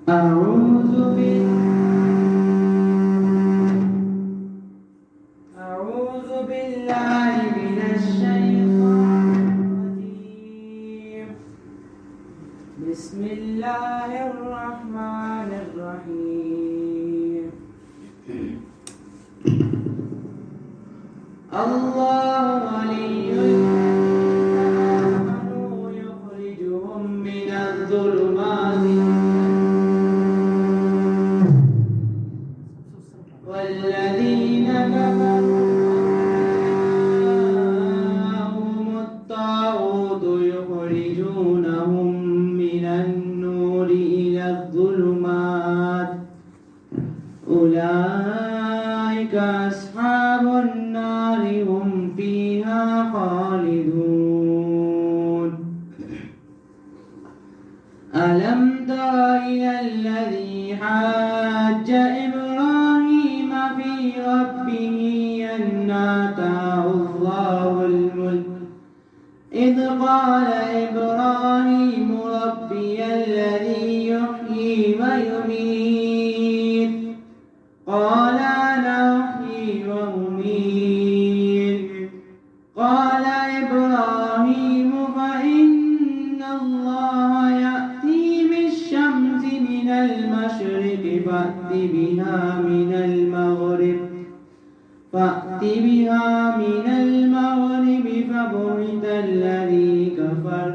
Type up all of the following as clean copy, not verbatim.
أعوذ بالله من الشيطان الرجيم. بسم الله الرحمن الرحيم. الله ولي الذين آمنوا يخرجهم من الظلمات والذين كفروا أولياؤهم الطاغوت يخرجونهم من النور إلى الظلمات أولئك أصحاب النار هم فيها خالدون. ألم تر إلى الذي حاج إبراهيم في ربه أن آتاه الله الملك إذ قال إبراهيم ربي الذي يحيي ويميت قال أنا أحيي وأميت قال إبراهيم فإن الله يأتي بالشمس من المشرق فأت بها من المغرب فبهت الذي كفر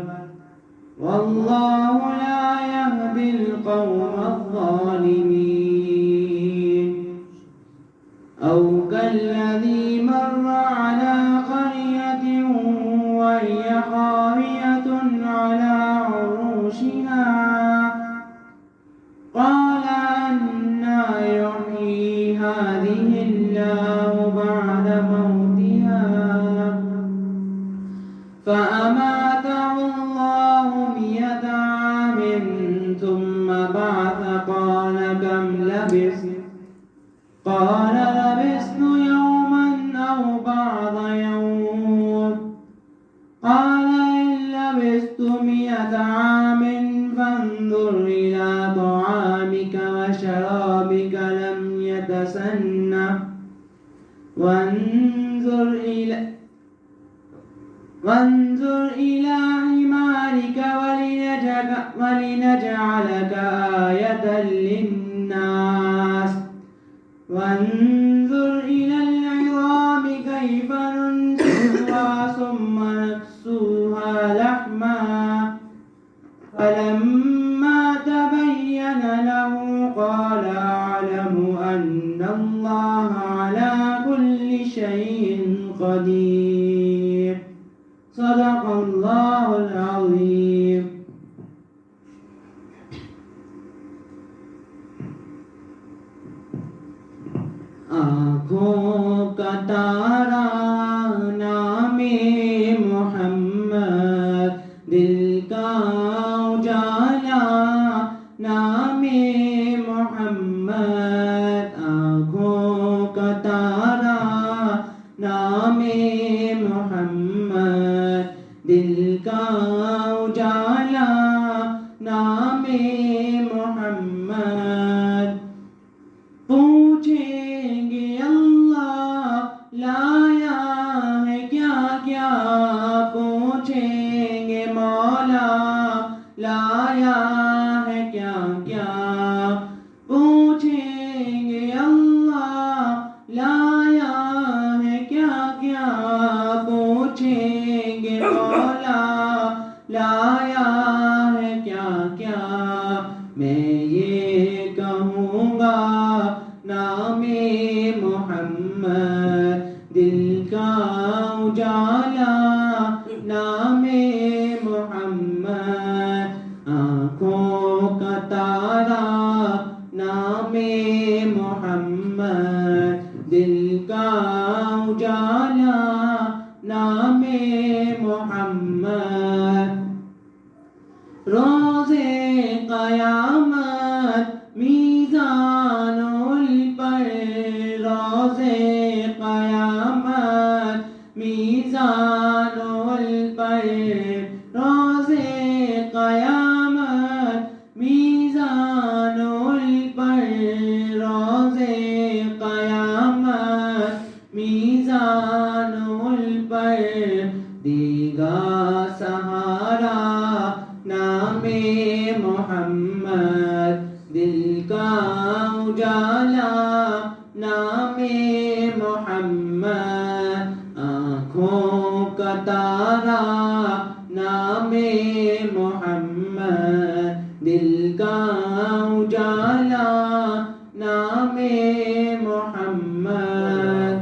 والله لا يهدي القوم الظالمين. أو كالذي مر على قرية وهي خاوية على عروشها قال أنى يحيي هذه الله بعد موتها فأماته الله 100 عام ثم بعث قال كم لبثت قال لبثت يوما أو بعض يوم قال إن لبثت 100 عام فانظر إلى طعامك وشرابك لم يتسنه وانظر إلى حمارك ولنجعلك آية للناس وانظر إلى العظام كيف ننشزها ثم نكسوها لحما فلما تبين له قال أعلم أن الله على كل شيء قدير. صدق الله العظيم. آنکھوں کا تارا نام محمد دل کا اجالا نام محمد آنکھوں کا تارا نام محمد دل کا اجالا نام محمد پوچھیں گے اللہ لایا ہے کیا کیا پوچھیں گے مولا لایا ہے کیا کیا پوچھیں گے اللہ لایا ہے کیا کیا پوچھیں گے مولا لایا ہے کیا کیا میں یہ کہوں گا نام محمد دل کا اجالا نام محمد آنکھوں کا تارا نام محمد دل کا اجالا نام محمد روز قیامت میزان پر روز قیامت میزان پر روز قیامت میزان محمد دل کا اجالا نام محمد.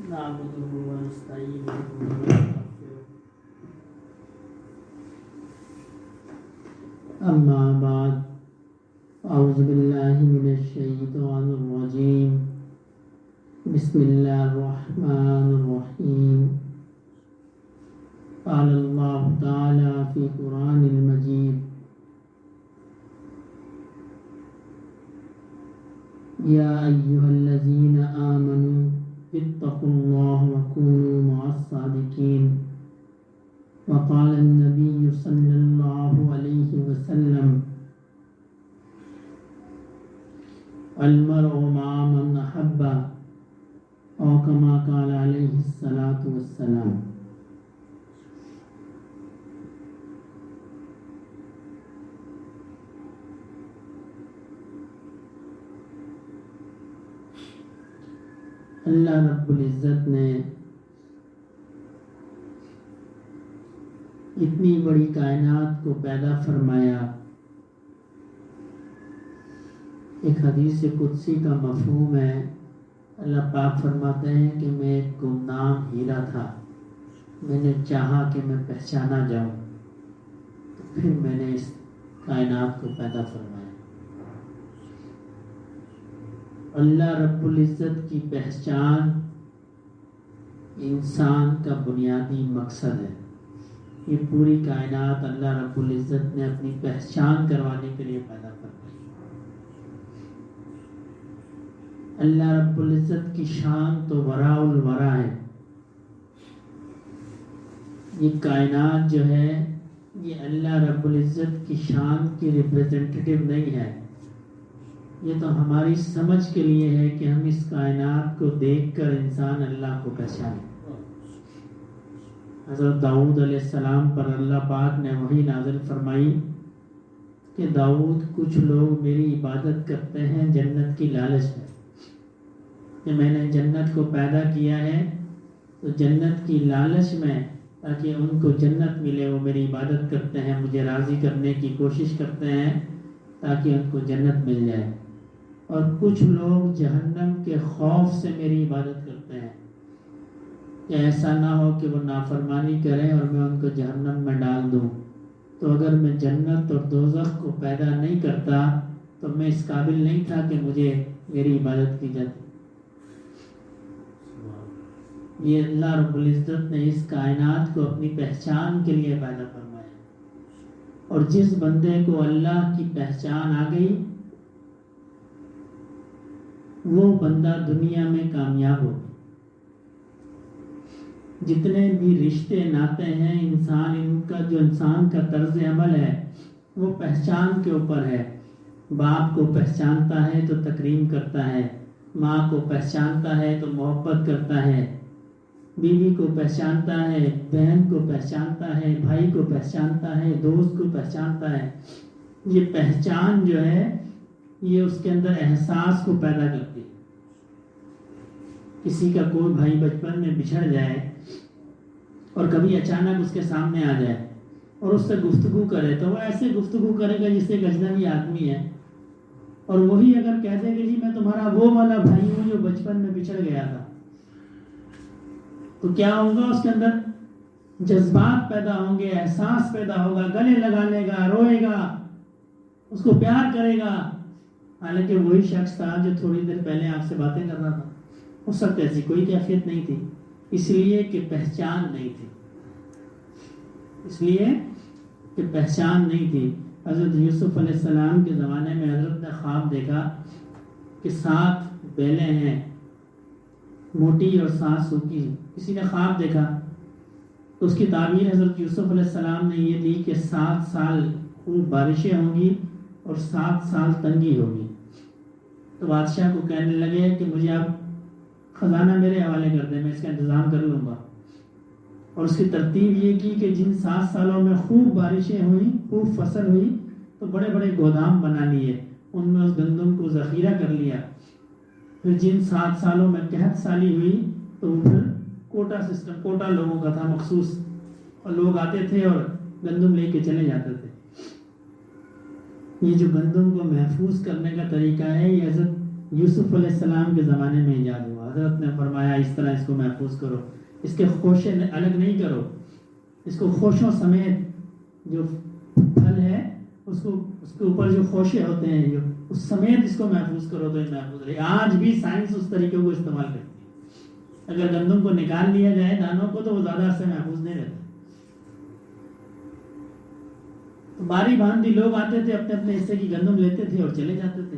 نعبده ونستعينه ونستغفره. أما بعد، أعوذ بالله من الشيطان الرجيم. بسم الله الرحمن الرحيم. قال الله تعالى في القرآن المجيد: يا أيها الذين آمنوا اتقوا الله وكونوا مع الصادقين. وقال النبي صلى الله عليه وسلم: المرء مع من أحب، أو كما قال عليه الصلاة والسلام. اللہ رب العزت نے اتنی بڑی کائنات کو پیدا فرمایا. ایک حدیث قدسی کا مفہوم ہے. اللہ پاک فرماتے ہیں کہ میں ایک گمنام ہیرا تھا، میں نے چاہا کہ میں پہچانا جاؤں، تو پھر میں نے اس کائنات کو پیدا فرمایا. اللہ رب العزت کی پہچان انسان کا بنیادی مقصد ہے. یہ پوری کائنات اللہ رب العزت نے اپنی پہچان کروانے کے لیے پیدا فرمائی. اللہ رب العزت کی شان تو وراء الورا ہے. یہ کائنات جو ہے یہ اللہ رب العزت کی شان کی ریپریزنٹیٹیو نہیں ہے. یہ تو ہماری سمجھ کے لیے ہے کہ ہم اس کائنات کو دیکھ کر انسان اللہ کو پہچانے. حضرت داؤد علیہ السلام پر اللہ پاک نے وحی نازل فرمائی کہ داؤد کچھ لوگ میری عبادت کرتے ہیں جنت کی لالچ میں، کہ میں نے جنت کو پیدا کیا ہے تو جنت کی لالچ میں، تاکہ ان کو جنت ملے، وہ میری عبادت کرتے ہیں، مجھے راضی کرنے کی کوشش کرتے ہیں تاکہ ان کو جنت مل جائے. اور کچھ لوگ جہنم کے خوف سے میری عبادت کرتے ہیں کہ ایسا نہ ہو کہ وہ نافرمانی کریں اور میں ان کو جہنم میں ڈال دوں. تو اگر میں جنت اور دوزخ کو پیدا نہیں کرتا تو میں اس قابل نہیں تھا کہ مجھے میری عبادت کی جاتی. یہ اللہ رب العزت نے اس کائنات کو اپنی پہچان کے لیے پیدا فرمایا. اور جس بندے کو اللہ کی پہچان آ گئی وہ بندہ دنیا میں کامیاب ہو. جتنے بھی رشتے ناتے ہیں ان کا طرز عمل ہے وہ پہچان کے اوپر ہے. باپ کو پہچانتا ہے تو تکریم کرتا ہے، ماں کو پہچانتا ہے تو محبت کرتا ہے، بیوی کو پہچانتا ہے، بہن کو پہچانتا ہے، بھائی کو پہچانتا ہے، دوست کو پہچانتا ہے. یہ پہچان جو ہے یہ اس کے اندر احساس کو پیدا کرتی ہے. کسی کا کوئی بھائی بچپن میں بچھڑ جائے اور کبھی اچانک اس کے سامنے آ جائے اور اس سے گفتگو کرے تو وہ ایسے گفتگو کرے گا جس سے ایک اجنبی آدمی ہے. اور وہی اگر کہہ دے کہ جی میں تمہارا وہ والا بھائی ہوں جو بچپن میں بچھڑ گیا تھا، تو کیا ہوگا؟ اس کے اندر جذبات پیدا ہوں گے، احساس پیدا ہوگا، گلے لگا لے گا، روئے گا، اس کو پیار کرے گا. حالانکہ وہی شخص تھا جو تھوڑی دیر پہلے آپ سے باتیں کر رہا تھا. اس وقت ایسی کوئی کیفیت نہیں تھی، اس لیے کہ پہچان نہیں تھی. حضرت یوسف علیہ السلام کے زمانے میں حضرت نے خواب دیکھا کہ 7 بیلیں ہیں، موٹی اور 7 سوکھی. کسی نے خواب دیکھا تو اس کی تعبیر حضرت یوسف علیہ السلام نے یہ دی کہ 7 سال خوب بارشیں ہوں گی اور 7 سال تنگی ہوگی. تو بادشاہ کو کہنے لگے کہ مجھے آپ خزانہ میرے حوالے کر دیں، میں اس کا انتظام کر لوں گا. اور اس کی ترتیب یہ کی کہ جن 7 سالوں میں خوب بارشیں ہوئی، خوب فصل ہوئی، تو بڑے بڑے گودام بنا لیے ان میں اس گندم کو ذخیرہ کر لیا. پھر جن 7 سالوں میں قحط سالی ہوئی تو پھر کوٹا سسٹم، کوٹا لوگوں کا تھا مخصوص، اور لوگ آتے تھے اور گندم لے کے چلے جاتے تھے. یہ جو گندم کو محفوظ کرنے کا طریقہ ہے یہ حضرت یوسف علیہ السلام کے زمانے میں ایجاد ہوا. حضرت نے فرمایا اس طرح اس کو محفوظ کرو، اس کے خوشے الگ نہیں کرو، اس کو خوشوں سمیت جو پھل ہے اس کے اوپر جو خوشے ہوتے ہیں جو اس سمیت اس کو محفوظ کرو تو یہ محفوظ رہے. آج بھی سائنس اس طریقے کو استعمال کرتی ہے. اگر گندم کو نکال لیا جائے دانوں کو تو وہ زیادہ عرصے محفوظ نہیں رہتا. تو باری باندھی لوگ آتے تھے، اپنے اپنے حصے کی گندم لیتے تھے اور چلے جاتے تھے.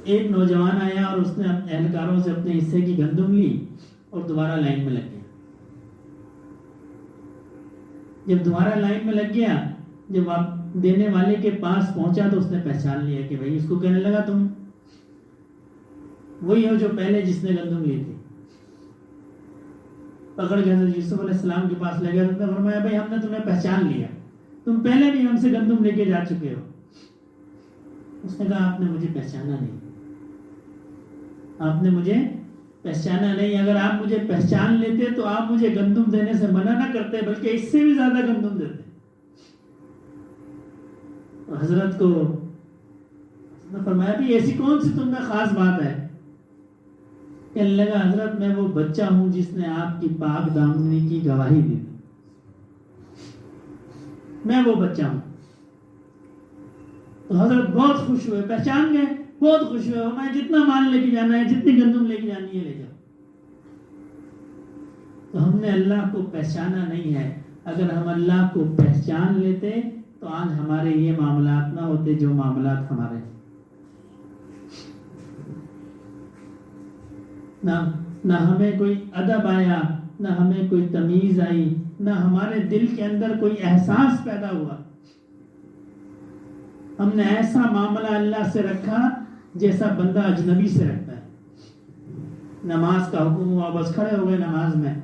ایک نوجوان آیا اور اس نے اپنے اہلکاروں سے اپنے حصے کی گندم لی اور دوبارہ لائن میں لگ گیا. جب دوبارہ لائن میں لگ گیا، جب آپ دینے والے کے پاس پہنچا تو اس نے پہچان لیا کہ بھائی، اس کو کہنے لگا تم وہی ہو جو پہلے جس نے گندم لی تھی. پکڑ کے حضرت یوسف علیہ السلام کے پاس لے گیا. اس نے فرمایا بھائی ہم نے تمہیں پہچان لیا، تم پہلے بھی ہم سے گندم لے کے جا چکے ہو. اس نے کہا آپ نے مجھے پہچانا نہیں، آپ نے مجھے پہچانا نہیں. اگر آپ مجھے پہچان لیتے تو آپ مجھے گندم دینے سے منع نہ کرتے بلکہ اس سے بھی زیادہ گندم دیتے. حضرت کو فرمایا بھی ایسی کون سی تم میں خاص بات ہے؟ کہنے لگا حضرت میں وہ بچہ ہوں جس نے آپ کی پاک دامنی کی گواہی دی، میں وہ بچہ ہوں. تو حضرت بہت خوش ہوئے، پہچان گئے، بہت خوش ہوئے. میں جتنا مال لے کے جانا ہے، جتنی گندم لے کے جانی ہے لے جاؤ. تو ہم نے اللہ کو پہچانا نہیں ہے. اگر ہم اللہ کو پہچان لیتے تو آج ہمارے یہ معاملات نہ ہوتے جو معاملات ہمارے. نہ ہمیں کوئی ادب آیا، نہ ہمیں کوئی تمیز آئی، نہ ہمارے دل کے اندر کوئی احساس پیدا ہوا. ہم نے ایسا معاملہ اللہ سے رکھا جیسا بندہ اجنبی سے رکھتا ہے. نماز کا حکم ہوا، بس کھڑے ہو گئے نماز میں.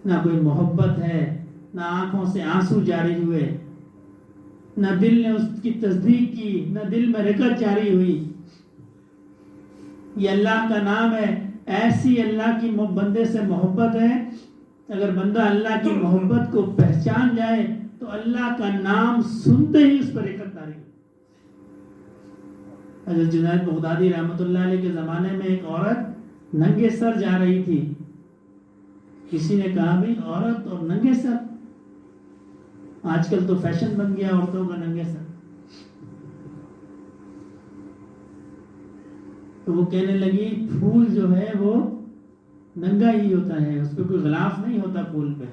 نہ کوئی محبت ہے، نہ آنکھوں سے آنسو جاری ہوئے، نہ دل نے اس کی تصدیق کی، نہ دل میں رکت جاری ہوئی. یہ اللہ کا نام ہے. ایسی اللہ کی بندے سے محبت ہے. اگر بندہ اللہ کی محبت کو پہچان جائے تو اللہ کا نام سنتے ہی اس پر رکت تاری. حضرت جنید بغدادی رحمۃ اللہ علیہ کے زمانے میں ایک عورت ننگے سر جا رہی تھی. کسی نے کہا بھئی عورت اور ننگے سر، آج کل تو فیشن بن گیا عورتوں کا ننگے سر. تو وہ کہنے لگی پھول جو ہے وہ ننگا ہی ہوتا ہے، اس پہ کوئی غلاف نہیں ہوتا پھول پہ.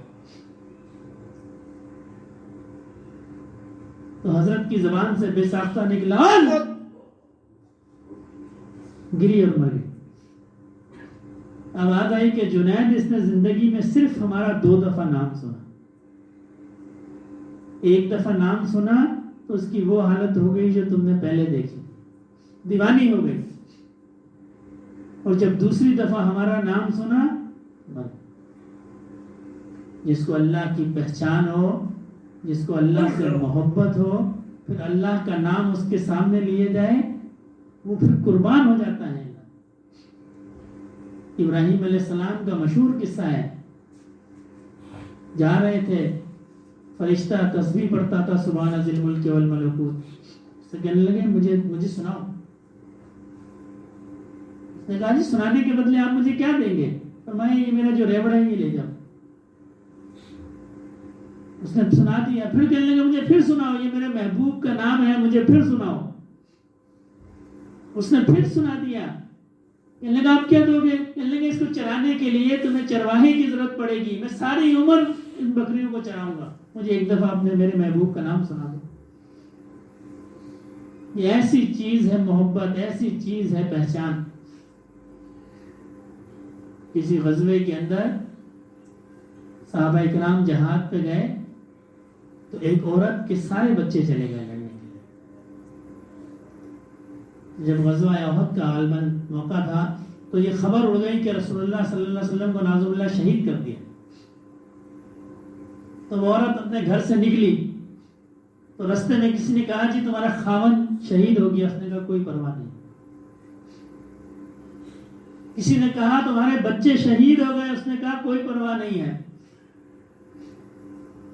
تو حضرت کی زبان سے بے ساختہ نکلا، گری اور مر گئی. اب یاد آئی کہ جنید اس نے زندگی میں صرف ہمارا 2 دفعہ نام سنا. ایک دفعہ نام سنا تو اس کی وہ حالت ہو گئی جو تم نے پہلے دیکھی، دیوانی ہو گئی. اور جب دوسری دفعہ ہمارا نام سنا، جس کو اللہ کی پہچان ہو، جس کو اللہ سے محبت ہو، پھر اللہ کا نام اس کے سامنے لیے جائے، وہ پھر قربان ہو جاتا ہے. ابراہیم علیہ السلام کا مشہور قصہ ہے. جا رہے تھے، فرشتہ تسبیح پڑھتا تھا سبحان ذی الملک والملکوت. سے کہنے لگے مجھے سناؤ. اس نے کہا جی سنانے کے بدلے آپ مجھے کیا دیں گے؟ فرمایا یہ میرا جو ریوڑ ہے یہ لے جاؤ. اس نے سنا دیا. پھر کہنے لگے مجھے پھر سناؤ، یہ میرے محبوب کا نام ہے، مجھے پھر سناؤ. اس نے پھر سنا دیا. کہنے لگا آپ کیا دو گے؟ کہنے لگے اس کو چرانے کے لیے تمہیں چرواہے کی ضرورت پڑے گی، میں ساری عمر ان بکریوں کو چراؤں گا، مجھے ایک دفعہ آپ نے میرے محبوب کا نام سنا دو. یہ ایسی چیز ہے محبت، ایسی چیز ہے پہچان. کسی غزوے کے اندر صحابہ اکرام جہاد پہ گئے تو ایک عورت کے سارے بچے چلے گئے لڑنے کے لیے. جب غزوہ احد کا غالباً موقع تھا تو یہ خبر اڑ گئی کہ رسول اللہ صلی اللہ علیہ وسلم کو نعوذ باللہ شہید کر دیا. تو وہ عورت اپنے گھر سے نکلی تو رستے میں کسی نے کہا جی تمہارا خاون شہید ہو گیا، اس نے کہا کوئی پرواہ نہیں۔ کسی نے کہا تمہارے بچے شہید ہو گئے، اس نے کہا کوئی پرواہ نہیں ہے۔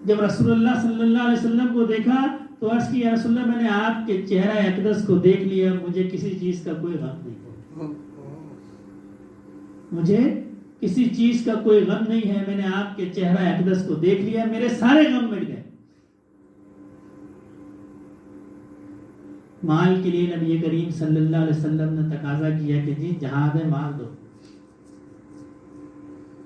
جب رسول اللہ صلی اللہ علیہ وسلم کو دیکھا تو عرض کی یا رسول اللہ، میں نے آپ کے چہرہ اقدس کو دیکھ لیا، مجھے کسی چیز کا کوئی غم نہیں، مجھے کسی چیز کا کوئی غم نہیں ہے، میں نے آپ کے چہرہ اقدس کو دیکھ لیا، میرے سارے غم مٹ گئے۔ مال کے لیے نبی کریم صلی اللہ علیہ وسلم نے تقاضا کیا کہ جی جہاد مال دو۔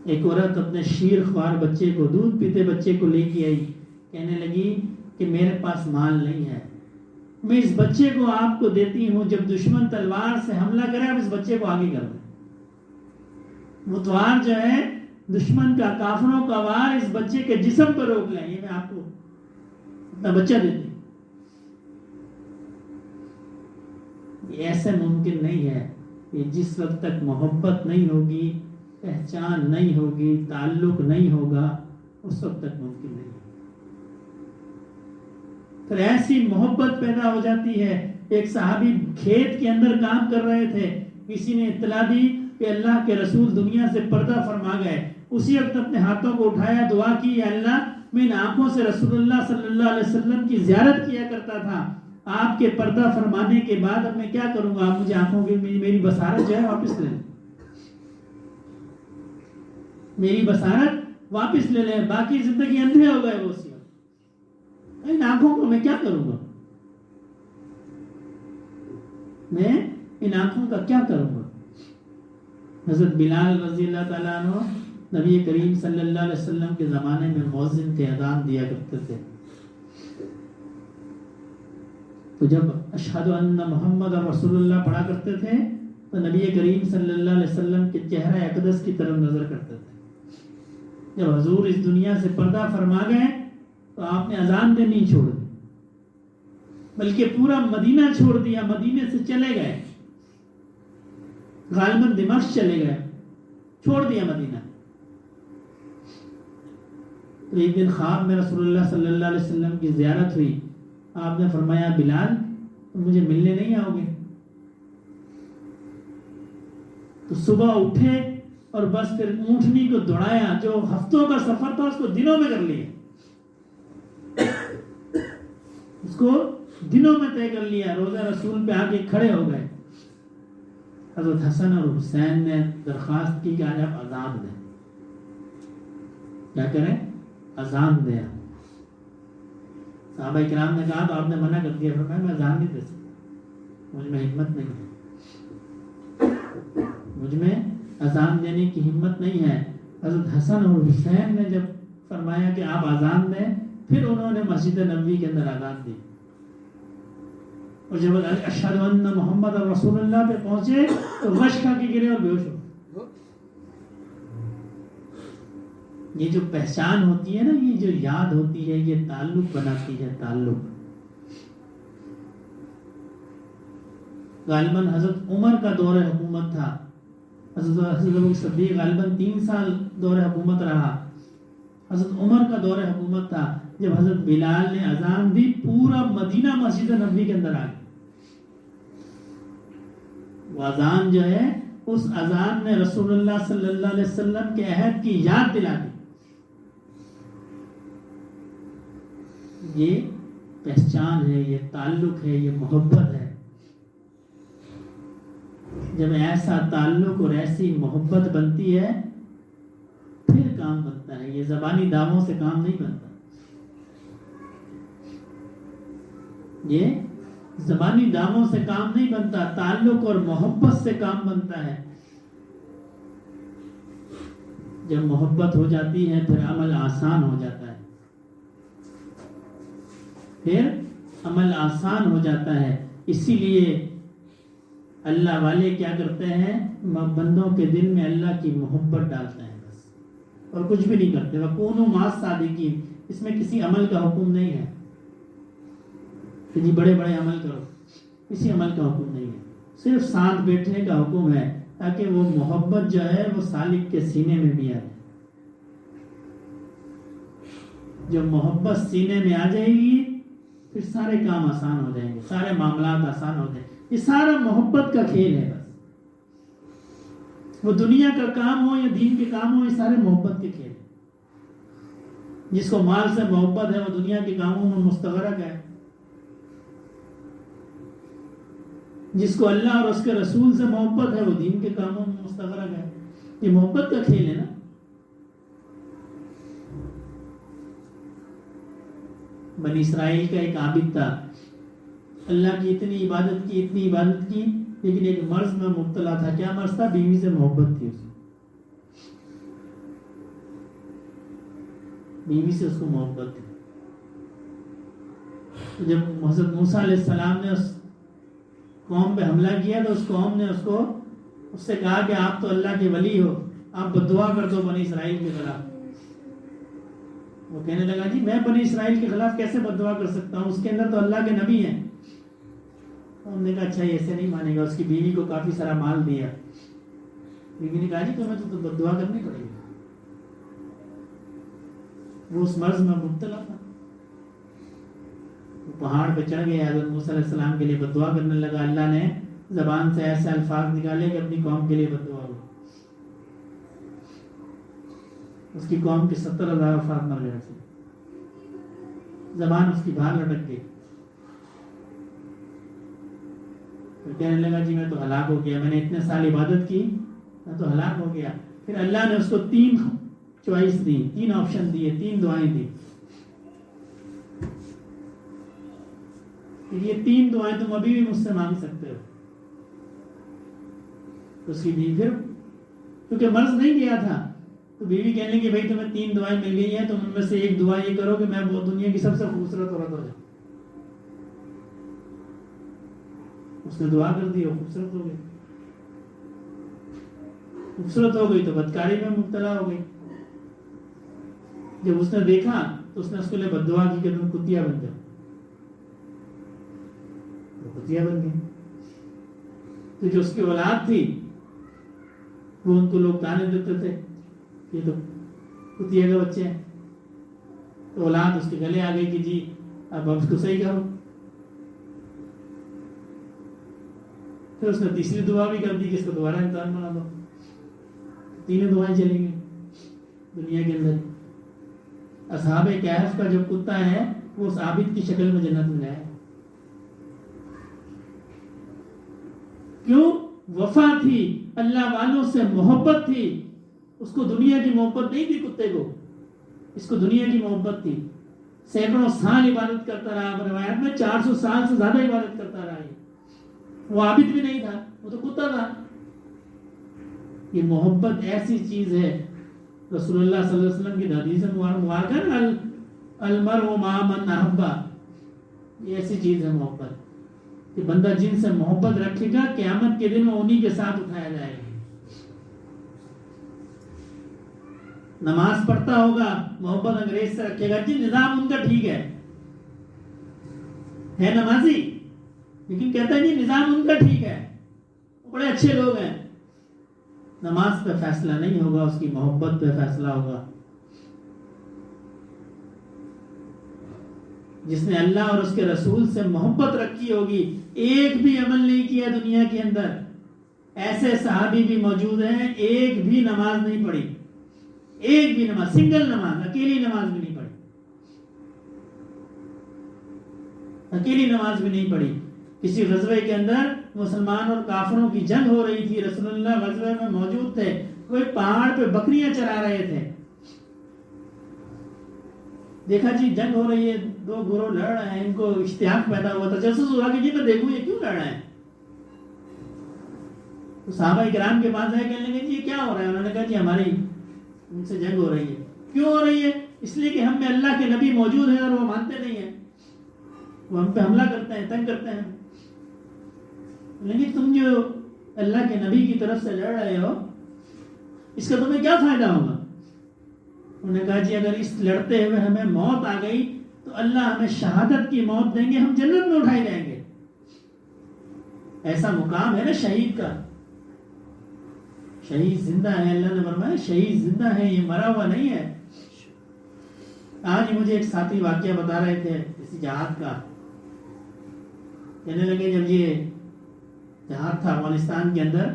ایک عورت اپنے شیر خوار بچے کو، دودھ پیتے بچے کو لے کے آئی، کہنے لگی کہ میرے پاس مال نہیں ہے، میں اس بچے کو آپ کو دیتی ہوں، جب دشمن تلوار سے حملہ کرے آپ اس بچے کو آگے کر دیں۔ وہ توار جو ہے دشمن کا، کافروں کا وار اس بچے کے جسم پر روک لیں، یہ میں آپ کو اپنا بچہ دیتی ہوں۔ یہ ایسے ممکن نہیں ہے کہ جس وقت تک محبت نہیں ہوگی، پہچان نہیں ہوگی، تعلق نہیں ہوگا، اس وقت تک ممکن نہیں ہے۔ پھر ایسی محبت پیدا ہو جاتی ہے۔ ایک صحابی کھیت کے اندر کام کر رہے تھے، کسی نے اطلاع دی کہ اللہ کے رسول دنیا سے پردہ فرما گئے، اسی وقت اپنے ہاتھوں کو اٹھایا، دعا کی، یا اللہ میں ان آنکھوں سے رسول اللہ صلی اللہ علیہ وسلم کی زیارت کیا کرتا تھا، آپ کے پردہ فرمانے کے بعد اب میں کیا کروں گا، آپ مجھے آنکھوں کی میری بصارت جو ہے واپس لے لیں، میری بصارت واپس لے لیں، باقی زندگی اندھے ہو گئے وہ اسی وقت، ان آنکھوں کو میں کیا کروں گا، میں ان آنکھوں کا کیا کروں گا۔ حضرت بلال رضی اللہ تعالیٰ عنہ نبی کریم صلی اللہ علیہ وسلم کے زمانے میں مؤذن تھے، اذان دیا کرتے تھے، تو جب اشہد ان محمد رسول اللہ پڑھا کرتے تھے تو نبی کریم صلی اللہ علیہ وسلم کے چہرہ اقدس کی طرف نظر کرتے تھے۔ جب حضور اس دنیا سے پردہ فرما گئے تو آپ نے اذان دینی چھوڑ دی، بلکہ پورا مدینہ چھوڑ دیا، مدینے سے چلے گئے، غالباً دمشق چلے گئے، چھوڑ دیا مدینہ۔ تو ایک دن خواب میں رسول اللہ صلی اللہ علیہ وسلم کی زیارت ہوئی، آپ نے فرمایا بلال تم مجھے ملنے نہیں آؤ گے؟ تو صبح اٹھے اور بس پھر اونٹنی کو دوڑایا، جو ہفتوں کا سفر تھا اس کو دنوں میں کر لیا، اس کو دنوں میں طے کر لیا، روزہ رسول پہ آ کے کھڑے ہو گئے۔ حضرت حسن اور حسین نے درخواست کی کہ آج آپ اذان دیں، کیا کریں، اذان دیں۔ صحابہ کرام نے کہا تو آپ نے منع کر دیا، فرمایا میں اذان نہیں دے سکتا، مجھ میں ہمت نہیں ہے، مجھ میں اذان دینے کی ہمت نہیں ہے۔ حضرت حسن اور حسین نے جب فرمایا کہ آپ اذان دیں، پھر انہوں نے مسجد نبوی کے اندر اذان دی، اور جب اشہد ان محمد رسول اللہ پہ پہنچے تو غش کھا کے گرے اور بے ہوش ہو۔ یہ جو پہچان ہوتی ہے نا، یہ جو یاد ہوتی ہے، یہ تعلق بناتی ہے، تعلق۔ غالباً حضرت عمر کا دور حکومت تھا، حضرت ابو صدیق غالباً 3 سال دور حکومت رہا، حضرت عمر کا دور حکومت تھا، جب حضرت بلال نے اذان دی پورا مدینہ مسجد نبوی کے اندر آ گیا۔ وہ اذان جو ہے، اس اذان نے رسول اللہ صلی اللہ علیہ وسلم کے عہد کی یاد دلا دی۔ یہ پہچان ہے، یہ تعلق ہے، یہ محبت ہے۔ جب ایسا تعلق اور ایسی محبت بنتی ہے پھر کام بنتا ہے، یہ زبانی دعووں سے کام نہیں بنتا، یہ زبانی دعووں سے کام نہیں بنتا، تعلق اور محبت سے کام بنتا ہے۔ جب محبت ہو جاتی ہے پھر عمل آسان ہو جاتا ہے، پھر عمل آسان ہو جاتا ہے۔ اسی لیے اللہ والے کیا کرتے ہیں، بندوں کے دل میں اللہ کی محبت ڈالتے ہیں بس، اور کچھ بھی نہیں کرتے۔ وَكُونُوا مَعَ الصَّادِقِينَ، اس میں کسی عمل کا حکم نہیں ہے کہ جی بڑے بڑے عمل کرو، کسی عمل کا حکم نہیں ہے، صرف ساتھ بیٹھنے کا حکم ہے، تاکہ وہ محبت جو ہے وہ سالک کے سینے میں بھی آ جائے۔ جو محبت سینے میں آ جائے گی پھر سارے کام آسان ہو جائیں گے، سارے معاملات آسان ہو جائیں گے. یہ سارا محبت کا کھیل ہے. بس وہ دنیا کا کام ہو یا دین کے کام ہو، یہ سارے محبت کے کھیل ہیں. جس کو مال سے محبت ہے وہ دنیا کے کاموں میں مستغرق ہے. جس کو اللہ اور اس کے رسول سے محبت ہے وہ دین کے کاموں میں مستغرق ہے. یہ محبت کا کھیل ہے نا. بنی اسرائیل کا ایک عابد تھا، اللہ کی اتنی عبادت کی، لیکن ایک مرض میں مبتلا تھا. کیا مرض تھا؟ بیوی سے محبت تھی. بیوی سے اس کو محبت تھی. جب حضرت موسیٰ علیہ السلام نے اس قوم پہ حملہ کیا تو اس قوم نے اس سے کہا کہ آپ تو اللہ کے ولی ہو، آپ بد دعا کر دو بنی اسرائیل کے خلاف. وہ کہنے لگا جی میں بنی اسرائیل کے خلاف کیسے بد دعا کر سکتا ہوں، اس کے اندر تو اللہ کے نبی ہیں. ہم نے کہا اچھا یہ ایسے نہیں مانے گا. اس کی بیوی کو کافی سارا مال دیا. بیوی نے کہا جی تمہیں تو بد دعا کرنی پڑے گی. وہ اس مرض میں مبتلا تھا. وہ پہاڑ پہ چڑھ گیا، حضرت موسیٰ علیہ السلام کے لیے بد دعا کرنے لگا. اللہ نے زبان سے ایسے الفاظ نکالے کہ اپنی قوم کے لیے بد دعا ہو. اس کی قوم کے 70,000 افراد مر گئے تھے. زبان اس کی باہر لٹک گئی. کہنے لگا جی میں تو ہلاک ہو گیا، میں نے اتنے سال عبادت کی، میں تو ہلاک ہو گیا. پھر اللہ نے اس کو 3 چوائس دی، 3 آپشن دیے، 3 دعائیں دی. یہ 3 دعائیں تم ابھی بھی مجھ سے مانگ سکتے ہو. اس کی بیوی پھر کیونکہ مرض نہیں گیا تھا تو بیوی کہنے لگی بھائی تمہیں 3 دعائیں مل گئی ہیں، تم ان میں سے ایک دعا یہ کرو کہ میں وہ دنیا کی سب سے خوبصورت عورت ہو جاؤں. اس نے دعا کر دی، وہ خوبصورت ہو گئی. خوبصورت ہو گئی تو بدکاری میں مبتلا ہو گئی. جب اس نے دیکھا تو اس نے اس کے لیے بد دعا کی کہ تم کتیا بن جاؤ. وہ کتیا بن گئی. تو جو اس کی اولاد تھی وہ ان کو لوگ تانے دیتے تھے یہ تو کتیا کے بچے ہیں. تو اولاد اس کے گلے آ گئی کہ جی اب اس کو صحیح کرو. پھر اس نے تیسری دعا بھی کر دی کہ اس کو دوبارہ انسان بنا دو. 3 دعائیں چلیں گی دنیا کے اندر. اصحاب کہف کا جو کتا ہے وہ اس عابد کی شکل میں جنت میں جائے. کیوں؟ وفا تھی، اللہ والوں سے محبت تھی. اس کو دنیا کی محبت نہیں تھی کتے کو، اس کو دنیا کی محبت تھی. سینکڑوں سال عبادت کرتا رہا. روایت میں 400 سال سے زیادہ عبادت کرتا رہا. وہ عابد بھی نہیں تھا، وہ تو کتا تھا. یہ محبت ایسی چیز ہے، رسول اللہ صلی اللہ علیہ وسلم کی حدیث مبارکہ المرء مع من احب. یہ ایسی چیز ہے محبت کہ بندہ جن سے محبت رکھے گا قیامت کے دن وہ انہی کے ساتھ اٹھایا جائے گا. نماز پڑھتا ہوگا محبت انگریز سے رکھے گا، جی نظام ان کا ٹھیک ہے نمازی، لیکن کہتا ہے جی نظام ان کا ٹھیک ہے، وہ بڑے اچھے لوگ ہیں. نماز پہ فیصلہ نہیں ہوگا، اس کی محبت پہ فیصلہ ہوگا. جس نے اللہ اور اس کے رسول سے محبت رکھی ہوگی، ایک بھی عمل نہیں کیا دنیا کے اندر. ایسے صحابی بھی موجود ہیں ایک بھی نماز نہیں پڑھی، ایک بھی نماز، سنگل نماز، اکیلی نماز بھی نہیں پڑھی، اکیلی نماز بھی نہیں پڑھی. کسی غزوے کے اندر مسلمان اور کافروں کی جنگ ہو رہی تھی، رسول اللہ غزوے میں موجود تھے. کوئی پہاڑ پہ بکریاں چرا رہے تھے. دیکھا جی جنگ ہو رہی ہے، 2 گروہ لڑ رہے ہیں. ان کو اشتیاق پیدا ہوا تھا، جیسے ہوا کہ جی میں دیکھوں یہ کیوں لڑ رہے ہیں. تو صحابہ کرام کے پاس آئے کہنے لگے جی یہ کیا ہو رہا ہے. انہوں نے کہا جی ہماری ان سے جنگ ہو رہی ہے. کیوں ہو رہی ہے؟ اس لیے کہ ہم میں اللہ کے نبی موجود ہیں اور وہ مانتے نہیں ہیں، وہ ہم پہ حملہ کرتے ہیں، تنگ کرتے ہیں. لیکن تم جو اللہ کے نبی کی طرف سے لڑ رہے ہو اس کا تمہیں کیا فائدہ ہوگا؟ انہوں نے کہا جی اگر اس لڑتے ہوئے ہمیں موت آ گئی تو اللہ ہمیں شہادت کی موت دیں گے، ہم جنت میں اٹھائے جائیں گے. ایسا مقام ہے نا شہید کا. شہید زندہ ہے، اللہ نے فرمایا شہید زندہ ہے، یہ مرا ہوا نہیں ہے. آج مجھے ایک ساتھی واقعہ بتا رہے تھے کسی جہاد کا. کہنے لگے جب یہ جہاد تھا افغانستان کے اندر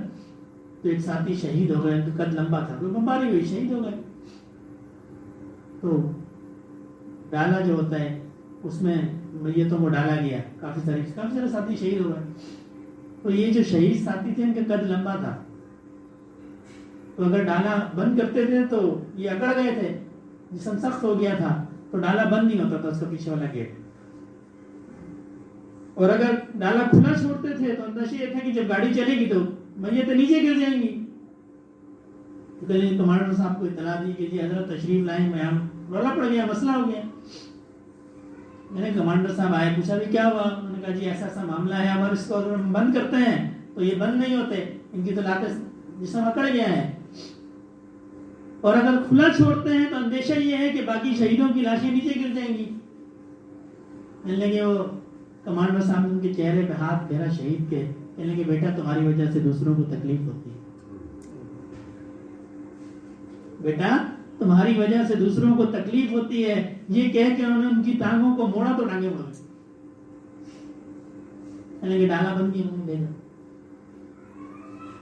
تو ایک ساتھی شہید ہو گئے، ان کا قد لمبا تھا، کوئی بمباری ہوئی، شہید ہو گئے. تو ڈالا جو ہوتا ہے اس میں میتوں کو ڈالا گیا، کافی سارے ساتھی شہید ہو گئے. تو یہ جو شہید ساتھی تھے ان کا قد لمبا تھا، تو اگر ڈالا بند کرتے تھے تو یہ اکڑ گئے تھے، جسم سخت ہو گیا تھا تو ڈالا بند نہیں ہوتا تھا اس کا پیچھے والا گیٹ. اور اگر ڈالا کھلا چھوڑتے تھے تو اندیشہ یہ تھا کہ جب گاڑی چلے گی تو میتیں نیچے گر جائیں گی. تو کمانڈر صاحب کو اطلاع دی کہ جی حضرت تشریف لائیں، میں رولا پڑ گیا، مسئلہ ہو گیا. میں نے کمانڈر صاحب آئے، پوچھا بھی کیا ہوا؟ انہوں نے کہا جی ایسا ایسا معاملہ ہے، ہمارے اس کو اگر ہم بند کرتے ہیں تو یہ بند نہیں ہوتے، ان کی تو لاتے جسم اکڑ گیا ہے، اور اگر کھلا چھوڑتے ہیں تو اندیشہ یہ ہے کہ باقی شہیدوں کی لاشیں نیچے گر جائیں گی. کہنے لگے وہ کمانڈر صاحب ان کے چہرے پہ ہاتھ پھیرا شہید کے، کہنے لگے بیٹا تمہاری وجہ سے دوسروں کو تکلیف ہوتی ہے، بیٹا تمہاری وجہ سے دوسروں کو تکلیف ہوتی ہے. یہ کہہ کے انہوں نے ان کی ٹانگوں کو موڑا تو ٹانگیں موڑ گئی. کہنے لگے ڈالا بند کی منہ دے دو.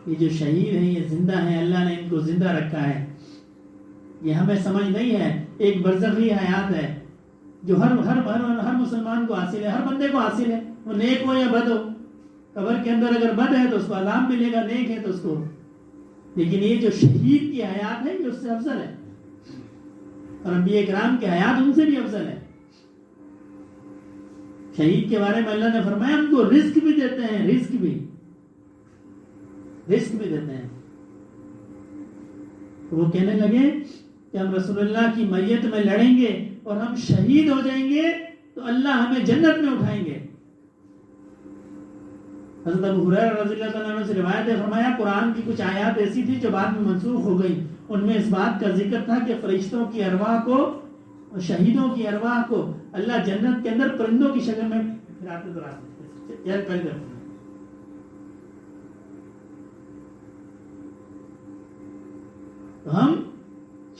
یہ جو شہید ہیں یہ زندہ ہیں، اللہ نے ان کو زندہ رکھا ہے. یہ ہمیں سمجھ نہیں ہے، ایک برزخی حیات ہے جو ہر مسلمان کو حاصل ہے، ہر بندے کو حاصل ہے، وہ نیک ہو یا بد ہو. قبر کے اندر اگر بد ہے تو اس کو عذاب ملے گا، نیک ہے تو اس کو. لیکن یہ جو شہید کی حیات ہے یہ اس سے افضل ہے، اور انبیاء کرام کی حیات ان سے بھی افضل ہے. شہید کے بارے میں اللہ نے فرمایا ہم کو رزق بھی دیتے ہیں، رزق بھی دیتے ہیں. وہ کہنے لگے کہ ہم رسول اللہ کی میت میں لڑیں گے اور ہم شہید ہو جائیں گے تو اللہ ہمیں جنت میں اٹھائیں گے. حضرت ابو ہریرہ رضی اللہ تعالیٰ عنہ سے روایت ہے، فرمایا قرآن کی کچھ آیات ایسی تھی جو بعد میں منسوخ ہو گئی، ان میں اس بات کا ذکر تھا کہ فرشتوں کی ارواح کو اور شہیدوں کی ارواح کو اللہ جنت کے اندر پرندوں کی شکل میں پھراتے دراتے. تو ہم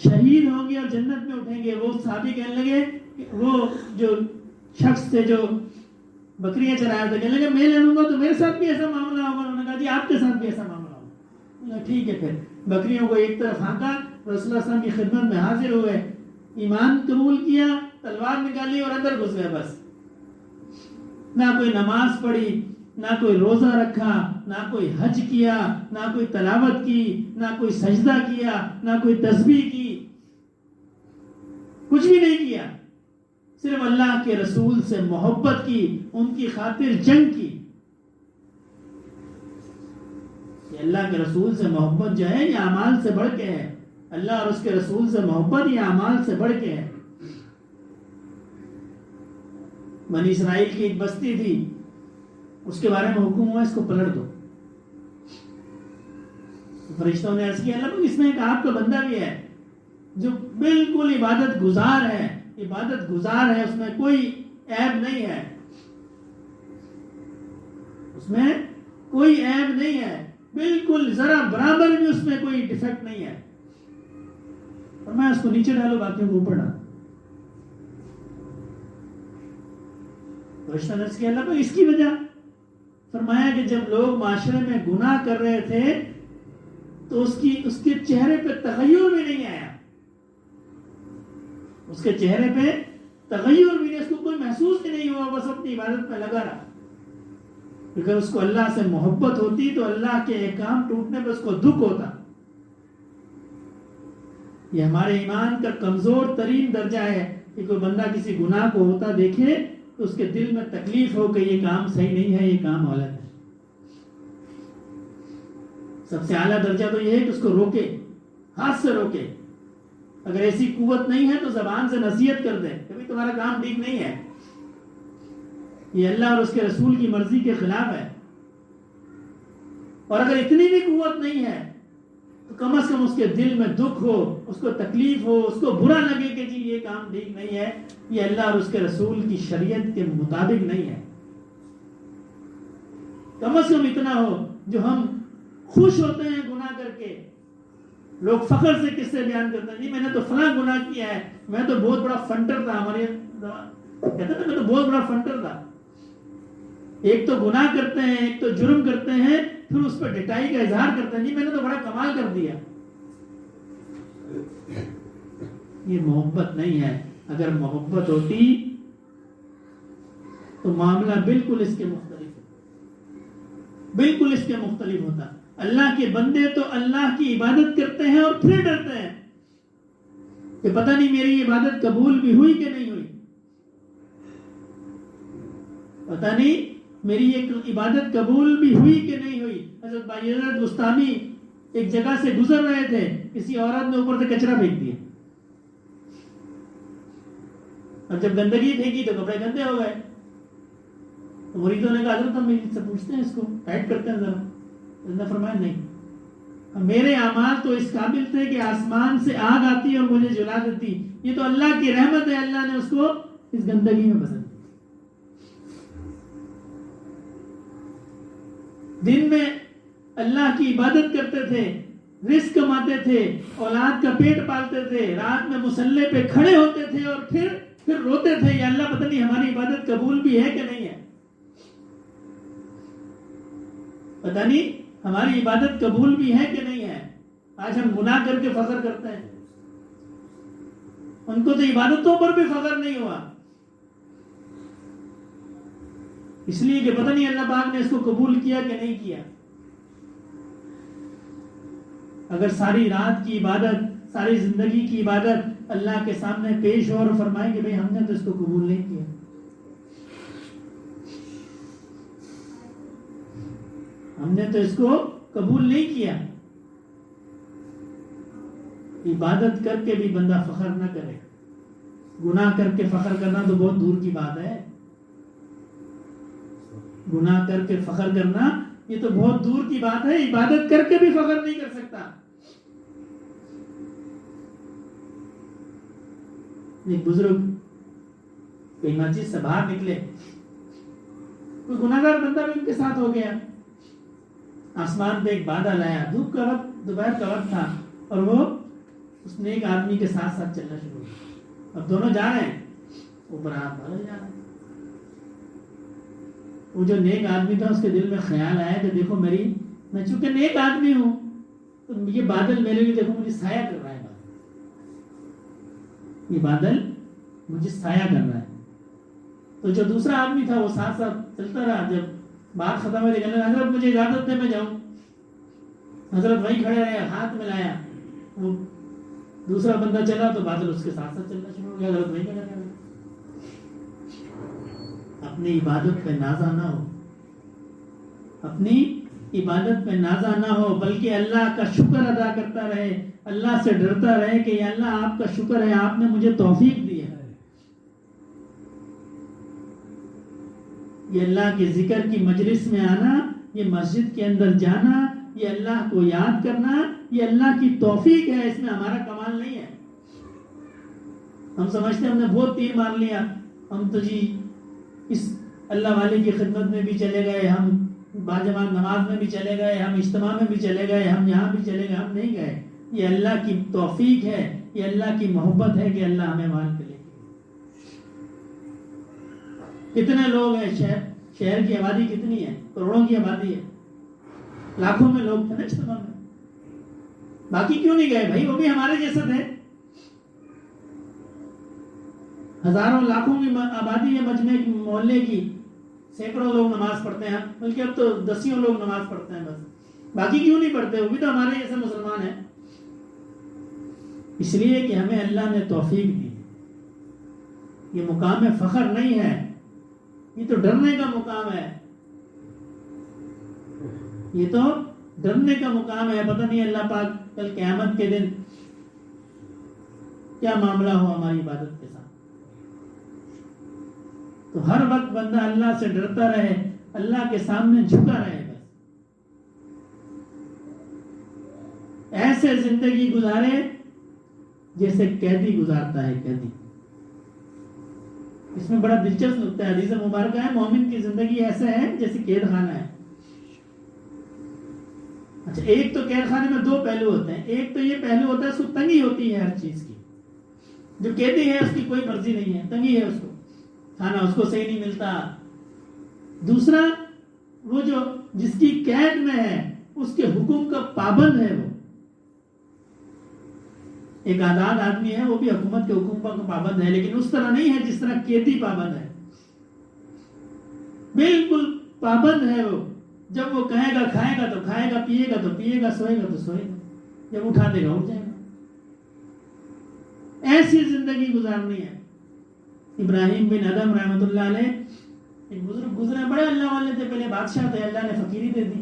شہید ہوں گے اور جنت میں اٹھیں گے. وہ صحابی کہنے لگے کہ وہ جو شخص تھے جو بکریاں چرایا تھا، کہنے لگے میں لے لوں گا تو میرے ساتھ بھی ایسا معاملہ ہوگا. انہوں نے کہا جی آپ کے ساتھ بھی ایسا معاملہ ہوگا. ٹھیک ہے. پھر بکریوں کو ایک طرف ہانکا، رسول اللہ صلی اللہ علیہ وسلم کی خدمت میں حاضر ہوئے، ایمان قبول کیا، تلوار نکالی اور اندر گھس گئے. بس نہ کوئی نماز پڑھی، نہ کوئی روزہ رکھا، نہ کوئی حج کیا، نہ کوئی تلاوت کی، نہ کوئی سجدہ کیا، نہ کوئی تسبیح کی، کچھ بھی نہیں کیا. صرف اللہ کے رسول سے محبت کی، ان کی خاطر جنگ کی. یہ اللہ کے رسول سے محبت جو ہے یہ اعمال سے بڑھ کے ہے. اللہ اور اس کے رسول سے محبت یہ اعمال سے بڑھ کے ہے. بنی اسرائیل کی ایک بستی تھی، اس کے بارے میں حکم ہوا اس کو پلٹ دو. فرشتوں نے عرض کیا اللہ اس میں ایک آپ کا بندہ بھی ہے جو بالکل عبادت گزار ہے، اس میں کوئی عیب نہیں ہے، بالکل ذرا برابر بھی اس میں کوئی ڈیفیکٹ نہیں ہے. اور میں اس کو نیچے ڈالو، باقیوں کو اوپر ڈالو. فرشتوں نے عرض کیا اللہ اس کی وجہ؟ فرمایا کہ جب لوگ معاشرے میں گناہ کر رہے تھے تو اس کے چہرے پہ تغیر بھی نہیں آیا، اس کے چہرے پہ تغیر بھی نہیں، اس کو کوئی محسوس ہی نہیں ہوا، بس اپنی عبادت میں لگا رہا. اگر اس کو اللہ سے محبت ہوتی تو اللہ کے احکام ٹوٹنے پہ اس کو دکھ ہوتا. یہ ہمارے ایمان کا کمزور ترین درجہ ہے کہ کوئی بندہ کسی گناہ کو ہوتا دیکھے تو اس کے دل میں تکلیف ہو کہ یہ کام صحیح نہیں ہے، یہ کام غلط ہے. سب سے اعلیٰ درجہ تو یہ ہے کہ اس کو روکے، ہاتھ سے روکے. اگر ایسی قوت نہیں ہے تو زبان سے نصیحت کر دے کہ بھئی تمہارا کام ٹھیک نہیں ہے، یہ اللہ اور اس کے رسول کی مرضی کے خلاف ہے. اور اگر اتنی بھی قوت نہیں ہے تو کم از کم اس کے دل میں دکھ ہو، اس کو تکلیف ہو، اس کو برا لگے کہ جی یہ کام ٹھیک نہیں ہے، یہ اللہ اور اس کے رسول کی شریعت کے مطابق نہیں ہے. کم از کم اتنا ہو جو ہم خوش ہوتے ہیں گناہ کر کے. لوگ فخر سے قصے بیان کرتے ہیں جی میں نے تو فلاں گناہ کیا ہے، میں تو بہت بڑا فنٹر تھا، ہمارے کہتے ہیں میں تو بہت بڑا فنٹر تھا. ایک تو گناہ کرتے ہیں، ایک تو جرم کرتے ہیں، پھر اس پر ڈٹائی کا اظہار کرتے ہیں، جی میں نے تو بڑا کمال کر دیا. یہ محبت نہیں ہے. اگر محبت ہوتی تو معاملہ بالکل اس کے مختلف ہوتا، بالکل اس کے مختلف ہوتا. اللہ کے بندے تو اللہ کی عبادت کرتے ہیں اور پھر ڈرتے ہیں کہ پتہ نہیں میری عبادت قبول بھی ہوئی کہ نہیں ہوئی، پتہ نہیں میری یہ عبادت قبول بھی ہوئی کہ نہیں ہوئی. حضرت بایزید بستامی ایک جگہ سے گزر رہے تھے، کسی عورت نے اوپر سے کچرا پھینک دیا، اور جب گندگی پھینکی تو کپڑے گندے ہو گئے. تو مریدوں نے کہا حضرت ہم ان سے پوچھتے ہیں، اس کو ٹائٹ کرتے ہیں ذرا. نے فرمایا نہیں، میرے اعمال تو اس قابل تھے کہ آسمان سے آگ آتی اور مجھے جلا دیتی، یہ تو اللہ کی رحمت ہے، اللہ نے اس کو اس گندگی میں بسن دی. دن میں اللہ کی عبادت کرتے تھے، رزق کماتے تھے، اولاد کا پیٹ پالتے تھے، رات میں مصلی پہ کھڑے ہوتے تھے اور پھر روتے تھے یا اللہ پتہ نہیں ہماری عبادت قبول بھی ہے کہ نہیں ہے، پتہ نہیں ہماری عبادت قبول بھی ہے کہ نہیں ہے. آج ہم گناہ کر کے فخر کرتے ہیں، ان کو تو عبادتوں پر بھی فخر نہیں ہوا، اس لیے کہ پتہ نہیں اللہ پاک نے اس کو قبول کیا کہ نہیں کیا. اگر ساری رات کی عبادت، ساری زندگی کی عبادت اللہ کے سامنے پیش ہو اور فرمائے کہ بھئی ہم نے تو اس کو قبول نہیں کیا، ہم نے تو اس کو قبول نہیں کیا. عبادت کر کے بھی بندہ فخر نہ کرے، گناہ کر کے فخر کرنا تو بہت دور کی بات ہے. گناہ کر کے فخر کرنا یہ تو بہت دور کی بات ہے، عبادت کر کے بھی فخر نہیں کر سکتا. ایک بزرگ کئی مسجد سے باہر نکلے، کوئی گناہگار بندہ بھی ان کے ساتھ ہو گیا. آسمان پہ ایک بادل آیا، دھوپ کا وقت، دوپہر کا وقت تھا، اور وہ اس نے ایک آدمی کے ساتھ ساتھ چلنا شروع کیا. اب دونوں جا رہے ہیں، اوپر آپ بادل جا رہے ہیں. وہ جو نیک آدمی تھا اس کے دل میں خیال آیا کہ دیکھو میں چونکہ نیک آدمی ہوں تو یہ بادل میرے لیے دیکھو مجھے سایہ کر رہا ہے، یہ بادل مجھے سایہ کر رہا ہے. تو جو دوسرا آدمی تھا وہ ساتھ ساتھ چلتا رہا. جب بات ختم ہوئی کہنے لگا حضرت مجھے اجازت دے میں جاؤں. حضرت وہیں کھڑے رہے، ہاتھ ملایا، وہ دوسرا بندہ چلا تو بادل اس کے ساتھ ساتھ چلنا شروع ہو گیا. حضرت وہیں کھڑے رہے. اپنی عبادت پہ نازا نہ ہو، اپنی عبادت پہ نازا نہ ہو، بلکہ اللہ کا شکر ادا کرتا رہے، اللہ سے ڈرتا رہے کہ یا اللہ آپ کا شکر ہے، آپ نے مجھے توفیق دی ہے. یہ اللہ کے ذکر کی مجلس میں آنا، یہ مسجد کے اندر جانا، یہ اللہ کو یاد کرنا، یہ اللہ کی توفیق ہے، اس میں ہمارا کمال نہیں ہے. ہم سمجھتے ہیں ہم نے بہت تیر مار لیا، ہم تو جی اس اللہ والے کی خدمت میں بھی چلے گئے، ہم باجماعت نماز میں بھی چلے گئے، ہم اجتماع میں بھی چلے گئے، ہم یہاں بھی چلے گئے. ہم نہیں گئے. یہ اللہ کی توفیق ہے، یہ اللہ کی محبت ہے کہ اللہ ہمیں مان کے لے گئے. کتنے لوگ ہیں، شہر کی آبادی کتنی ہے؟ کروڑوں کی آبادی ہے، لاکھوں میں لوگ تھے نا اجتماع میں. باقی کیوں نہیں گئے بھائی؟ وہ بھی ہمارے جیسے تھے. ہزاروں لاکھوں کی آبادی ہے مجمع کی، محلے کی، سینکڑوں لوگ نماز پڑھتے ہیں، بلکہ اب تو دسیوں لوگ نماز پڑھتے ہیں بس. باقی کیوں نہیں پڑھتے؟ وہ بھی تو ہمارے جیسے مسلمان ہیں. اس لیے کہ ہمیں اللہ نے توفیق دی. یہ مقام فخر نہیں ہے، یہ تو ڈرنے کا مقام ہے. یہ تو ڈرنے کا مقام ہے. پتہ نہیں اللہ پاک کل قیامت کے دن کیا معاملہ ہو ہماری عبادت کے ساتھ. تو ہر وقت بندہ اللہ سے ڈرتا رہے، اللہ کے سامنے جھکا رہے. بس ایسے زندگی گزارے جیسے قیدی گزارتا ہے. قیدی، اس میں بڑا دلچسپ نکتہ ہے، حدیث مبارکہ ہے، مومن کی زندگی ایسا ہے جیسے قید خانہ ہے. اچھا، ایک تو قید خانے میں دو پہلو ہوتے ہیں. ایک تو یہ پہلو ہوتا ہے اس کو تنگی ہوتی ہے ہر چیز کی. جو قیدی ہے اس کی کوئی مرضی نہیں ہے، تنگی ہے اس کو، کھانا اس کو صحیح نہیں ملتا، دوسرا وہ جو جس کی قید میں ہے اس کے حکم کا پابند ہے. وہ ایک آزاد آدمی ہے، وہ بھی حکومت کے حکم کا پابند ہے، لیکن اس طرح نہیں ہے جس طرح قیدی پابند ہے. بالکل پابند ہے وہ. جب وہ کہے گا کھائے گا تو کھائے گا، پیے گا تو پیے گا، سوئے گا تو سوئے گا، جب اٹھا دے گا اٹھ جائے گا. ایسی زندگی گزارنی ہے. ابراہیم بن ادم رحمۃ اللہ علیہ ایک بزرگ گزرے، بڑے اللہ والے تھے، پہلے بادشاہ تھے، اللہ نے فقیری دے دی.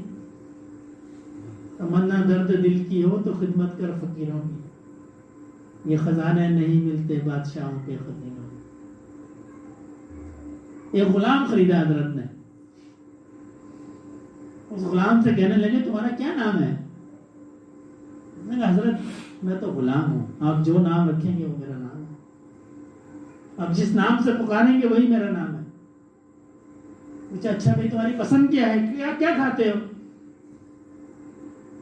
تمنا درد دل کی ہو تو خدمت کر فقیروں کی، یہ خزانے نہیں ملتے بادشاہوں کے خزینوں. ایک غلام خریدا حضرت نے. اس غلام سے کہنے لگے تمہارا کیا نام ہے؟ نے کہا حضرت میں تو غلام ہوں، آپ جو نام رکھیں گے وہ میرا نام ہے، آپ جس نام سے پکاریں گے وہی میرا نام ہے. پوچھا اچھا بھائی تمہاری پسند کیا ہے، کیا کھاتے ہو؟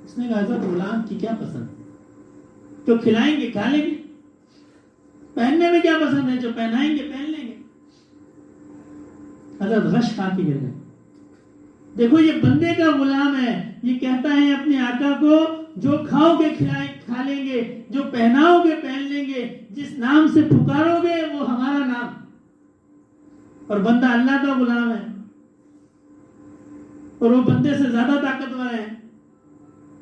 اس نے کہا حضرت غلام کی کیا پسند، جو کھلائیں گے کھا لیں گے، پہننے میں کیا پسند ہے، جو پہنائیں گے پہن لیں گے. حضرت غش کھا کے گر گئے. دیکھو یہ بندے کا غلام ہے، یہ کہتا ہے اپنے آقا کو جو کھاؤ گے کھا لیں گے، جو پہناؤ گے پہن لیں گے، جس نام سے پکارو گے وہ ہمارا نام. اور بندہ اللہ کا غلام ہے، اور وہ بندے سے زیادہ طاقتور ہے.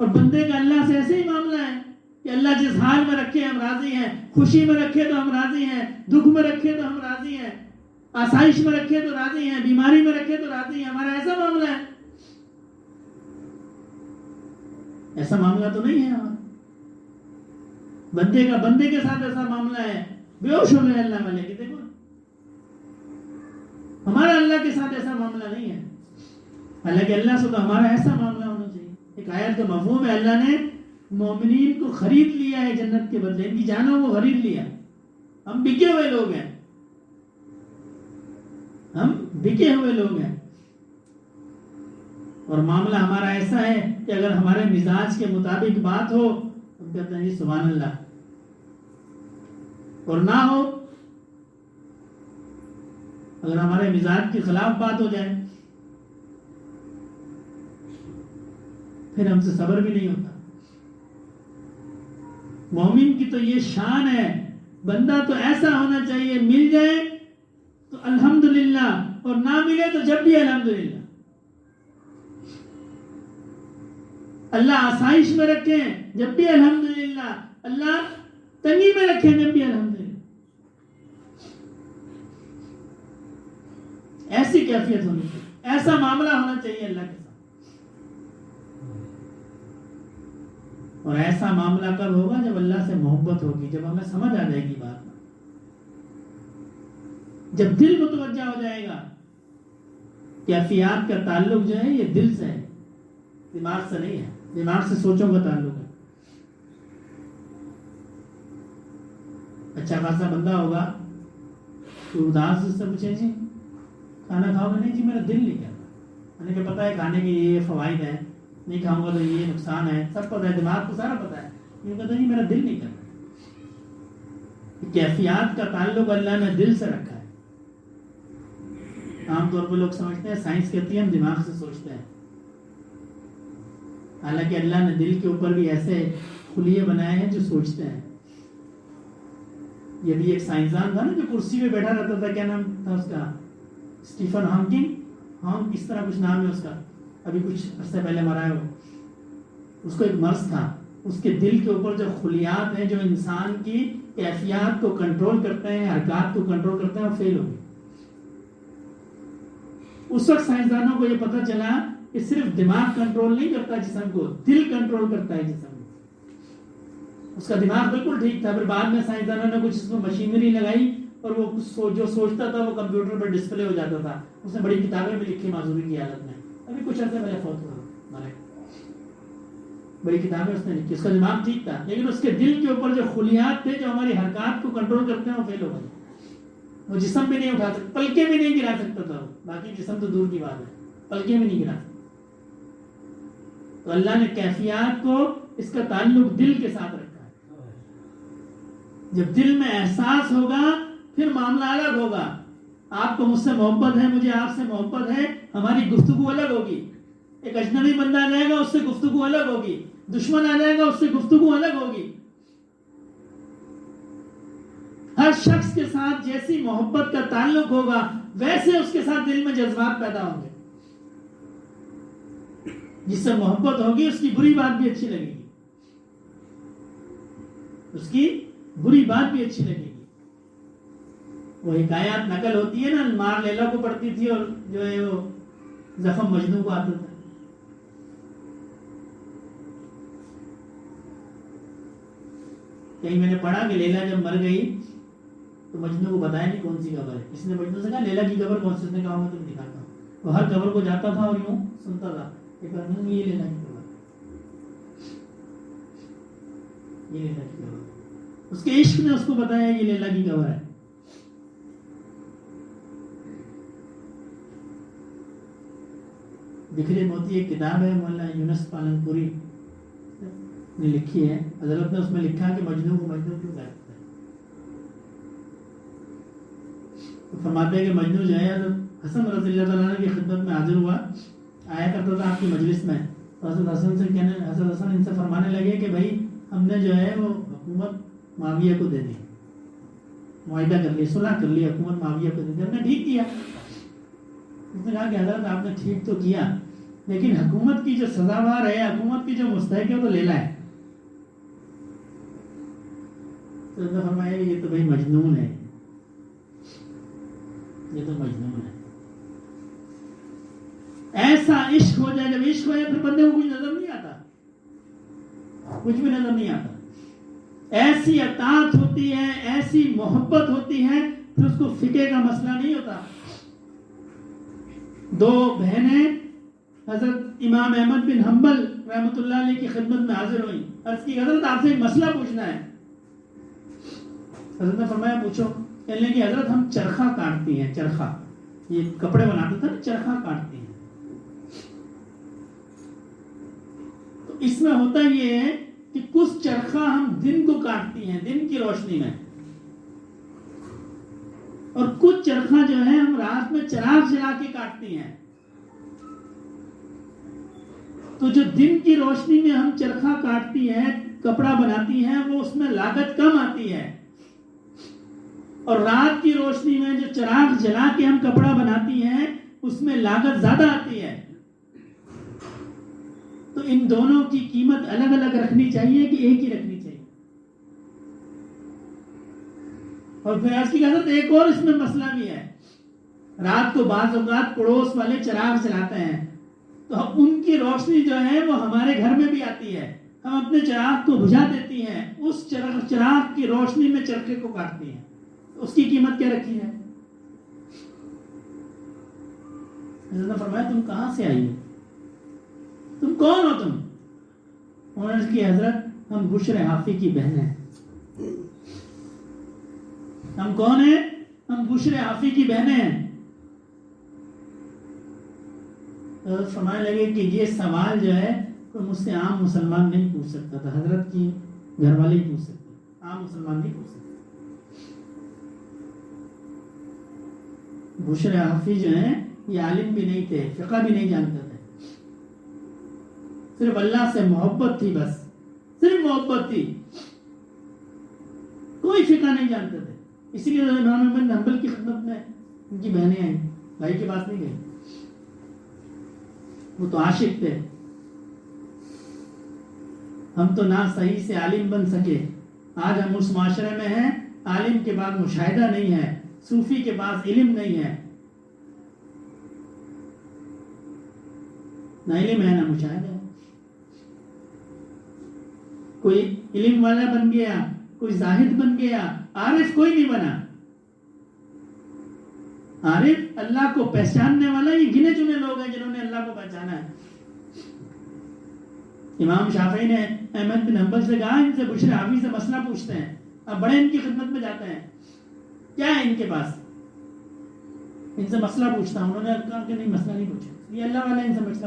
اور بندے کا اللہ سے ایسے ہی معاملہ ہے کہ اللہ جس حال میں رکھے ہم راضی ہیں، خوشی میں رکھے تو ہم راضی ہیں، دکھ میں رکھے تو ہم راضی ہیں، آسائش میں رکھے تو راضی ہیں، بیماری میں رکھے تو راضی ہیں. ہمارا ایسا معاملہ ہے. ایسا معاملہ تو نہیں ہے ہمارا. بندے کے ساتھ ایسا معاملہ ہے، بے ہوش ہو گئے اللہ والے کہ دیکھو ہمارا اللہ کے ساتھ ایسا معاملہ نہیں ہے. حالانکہ اللہ سے تو ہمارا ایسا معاملہ ہونا چاہیے. ایک آیت کا مفہوم ہے اللہ نے مومنین کو خرید لیا ہے جنت کے بدلے، ان کی جانوں کو خرید لیا. ہم بکے ہوئے لوگ ہیں، ہم بکے ہوئے لوگ ہیں. اور معاملہ ہمارا ایسا ہے کہ اگر ہمارے مزاج کے مطابق بات ہو ہم کہتے ہیں جی سبحان اللہ، اور نہ ہو اگر ہمارے مزاج کے خلاف بات ہو جائے پھر ہم سے صبر بھی نہیں ہوتا. مومن کی تو یہ شان ہے، بندہ تو ایسا ہونا چاہیے، مل جائے تو الحمدللہ اور نہ ملے تو جب بھی الحمدللہ. اللہ آسائش میں رکھیں جب بھی الحمدللہ، اللہ تنگی میں رکھیں جب بھی الحمدللہ. ایسی کیفیت ہونی چاہیے، ایسا معاملہ ہونا چاہیے اللہ کے ساتھ. اور ایسا معاملہ کب ہوگا؟ جب اللہ سے محبت ہوگی، جب ہمیں سمجھ آ جائے گی بات، جب دل متوجہ ہو جائے گا. کیفیات کا تعلق جو ہے یہ دل سے ہے، دماغ سے نہیں ہے. دماغ سے سوچوں کا تعلق ہے. اچھا خاصا بندہ ہوگا تو اداس سے پوچھے جی کھانا کھاؤ گے؟ نہیں جی میرا دل نہیں کہتا. میں نے پتا ہے کھانے کے یہ فوائد ہیں، نہیں کھاؤں گا تو یہ نقصان ہے، سب پتا ہے، دماغ کو سارا پتا ہے. یہ کہتا ہے جی میرا دل نہیں کرتا. کیفیات کا تعلق اللہ نے دل سے رکھا ہے. عام طور پہ لوگ سمجھتے ہیں، سائنس کہتی ہے ہم دماغ سے سوچتے ہیں، حالانکہ اللہ نے دل کے اوپر بھی ایسے خلیے بنائے ہیں جو سوچتے ہیں. یہ بھی ایک سائنسدان تھا نا جو کرسی پہ بیٹھا رہتا تھا، کیا نام تھا اس کا؟ اسٹیفن ہاکنگ، اس طرح کچھ نام ہے اس کا، ابھی کچھ عرصے پہلے مرا ہے وہ. اس کو ایک مرض تھا، اس کے دل کے اوپر جو خلیات ہیں جو انسان کی کیفیات کو کنٹرول کرتے ہیں، حرکات کو کنٹرول کرتے ہیں، وہ فیل ہو گئی. اس وقت سائنسدانوں کو یہ پتہ چلا کہ صرف دماغ کنٹرول نہیں کرتا جسم کو، دل کنٹرول کرتا ہے جسم کو. اس کا دماغ بالکل ٹھیک تھا. پھر بعد میں سائنسدانوں نے کچھ اس میں مشینری لگائی اور وہ جو سوچتا تھا وہ کمپیوٹر پر ڈسپلے ہو جاتا تھا. اس نے بڑی کتابیں بھی لکھی معذوری کی حالت میں، ابھی کچھ عرصے پہلے فوت ہوا ہمارے. بڑی کتابیں اس نے لکھی. اس کا دماغ ٹھیک تھا لیکن اس کے دل کے اوپر جو خلیات تھے جو ہماری حرکات کو کنٹرول کرتے ہیں وہ فیل ہو گئے. وہ جسم بھی نہیں اٹھا سکتا، پلکیں بھی نہیں گرا سکتا تھا وہ. باقی جسم تو دور کی بات ہے، پلکیں بھی نہیں گرا سکتا. تو اللہ نے کیفیات کو اس کا تعلق دل کے ساتھ رکھا ہے. جب دل میں احساس ہوگا پھر معاملہ الگ ہوگا. آپ کو مجھ سے محبت ہے, مجھے آپ سے محبت ہے, ہماری گفتگو الگ ہوگی. ایک اجنبی بندہ آ جائے گا, اس سے گفتگو الگ ہوگی. دشمن آ جائے گا, اس سے گفتگو الگ ہوگی. ہر شخص کے ساتھ جیسی محبت کا تعلق ہوگا ویسے اس کے ساتھ دل میں جذبات پیدا ہوں گے. جس سے محبت ہوگی اس کی بری بات بھی اچھی لگے گی, اس کی بری بات بھی اچھی لگے گی. وہ حکایات نقل ہوتی ہے نا, مار لیلا کو پڑتی تھی اور جو ہے وہ زخم مجنوں کو آتا تھا. کہیں میں نے پڑھا کہ لیلا جب مر گئی تو مجنوں کو بتایا نہیں کون سی قبر ہے. اس نے مجنوں سے کہا لیلا کی قبر کون سی؟ اس نے کہا میں تمہیں دکھاتا ہوں. وہ ہر قبر کو جاتا تھا اور یوں سنتا تھا, یہ لیلا کی قبر, یہ لیلا کی قبر. اس کے عشق نے اس کو بتایا یہ لیلا کی قبر ہے. بکھرے موتی ایک کتاب ہے, مولانا یونس پالن پوری نے لکھی ہے. حضرت نے اس میں لکھا کہ مجنوں کو مجنوں کیوں کہتے ہیں. فرماتے ہیں کہ مجنوں جو ہے حسن رضی اللہ تعالیٰ عنہ کی خدمت میں حاضر ہوا, آیا کرتا تھا آپ کی مجلس میں. حضرت حسن ان سے فرمانے لگے کہ بھائی ہم نے جو ہے وہ حکومت معاویہ کو دے دی, معاہدہ کر لیا, صلح کر لی, حکومت معاویہ کو دے دی, ہم نے ٹھیک کیا. اس نے کہا کہ حضرت آپ نے ٹھیک تو کیا, لیکن حکومت کی جو سزاوار ہے, حکومت کی جو مستحق ہے وہ تو لیلا ہے. تو انہوں نے فرمایا یہ تو بھائی مجنون ہے, یہ تو مجنون ہے. ایسا عشق ہو جائے, جب عشق ہو جائے پھر بندے کو کچھ نظر نہیں آتا, کچھ بھی نظر نہیں آتا. ایسی اطاعت ہوتی ہے, ایسی محبت ہوتی ہے, پھر اس کو فقہ کا مسئلہ نہیں ہوتا. دو بہنیں حضرت امام احمد بن حنبل رحمۃ اللہ علیہ کی خدمت میں حاضر ہوئی. عرض کی حضرت آپ سے ایک مسئلہ پوچھنا ہے. حضرت نے فرمایا پوچھو. کہنے لگی حضرت ہم چرخہ کاٹتی ہیں, چرخہ یہ کپڑے بناتے تھے نا, چرخہ کاٹتی ہیں. تو اس میں ہوتا یہ ہے کہ کچھ چرخہ ہم دن کو کاٹتی ہیں, دن کی روشنی میں, اور کچھ چرخہ جو ہے ہم رات میں چراغ جلا کے کاٹتی ہیں. تو جو دن کی روشنی میں ہم چرخہ کاٹتی ہیں, کپڑا بناتی ہیں, وہ اس میں لاگت کم آتی ہے, اور رات کی روشنی میں جو چراغ جلا کے ہم کپڑا بناتی ہیں اس میں لاگت زیادہ آتی ہے. تو ان دونوں کی قیمت الگ الگ رکھنی چاہیے کہ ایک ہی رکھنی چاہیے. اور پھر آج کی حضرت ایک اور اس میں مسئلہ بھی ہے. رات کو بعض اوقات پڑوس والے چراغ جلاتے ہیں, تو ان کی روشنی جو ہے وہ ہمارے گھر میں بھی آتی ہے, ہم اپنے چراغ کو بجھا دیتی ہیں, اس چراغ کی روشنی میں چرخے کو کاٹتی ہیں. اس کی قیمت کیا رکھی ہے؟ حضرت نے فرمایا تم کہاں سے آئی ہو, تم کون ہو تم؟ انہوں نے کی حضرت ہم بشر حافی کی بہن ہیں. ہم کون ہیں؟ ہم بشر حافی کی بہنیں ہیں. حضرت فرمانے لگے کہ یہ سوال جو ہے کوئی مجھ سے عام مسلمان نہیں پوچھ سکتا تھا, حضرت کی گھر والے ہی پوچھ سکتے, عام مسلمان نہیں پوچھ سکتے. بشر حافی جو ہیں یہ عالم بھی نہیں تھے, فقہ بھی نہیں جانتے تھے, صرف اللہ سے محبت تھی, بس صرف محبت تھی, کوئی فقہ نہیں جانتے تھے. اسی لیے امام احمد بن حنبل کی خدمت میں ان کی بہنیں آئیں, بھائی کے پاس نہیں گئی. وہ تو عاشق تھے. ہم تو نہ صحیح سے عالم بن سکے. آج ہم اس معاشرے میں ہیں عالم کے بعد مشاہدہ نہیں ہے, صوفی کے پاس علم نہیں ہے, نہ علم ہے نہ مشاہدہ ہے. کوئی علم والا بن گیا, کوئی زاہد بن گیا, عارف کوئی نہیں بنا. عارف اللہ کو پہچاننے والا یہ گنے چنے لوگ ہیں جنہوں نے اللہ کو پہچانا ہے. امام شافعی نے احمد بن حنبل سے کہا ان سے بشر حافی سے مسئلہ پوچھتے ہیں. اب بڑے ان کی خدمت میں جاتے ہیں, کیا ہے ان کے پاس, ان سے مسئلہ پوچھتا ہوں. انہوں نے کہا کہ نہیں مسئلہ نہیں پوچھا, یہ اللہ والا ان سے مسئلہ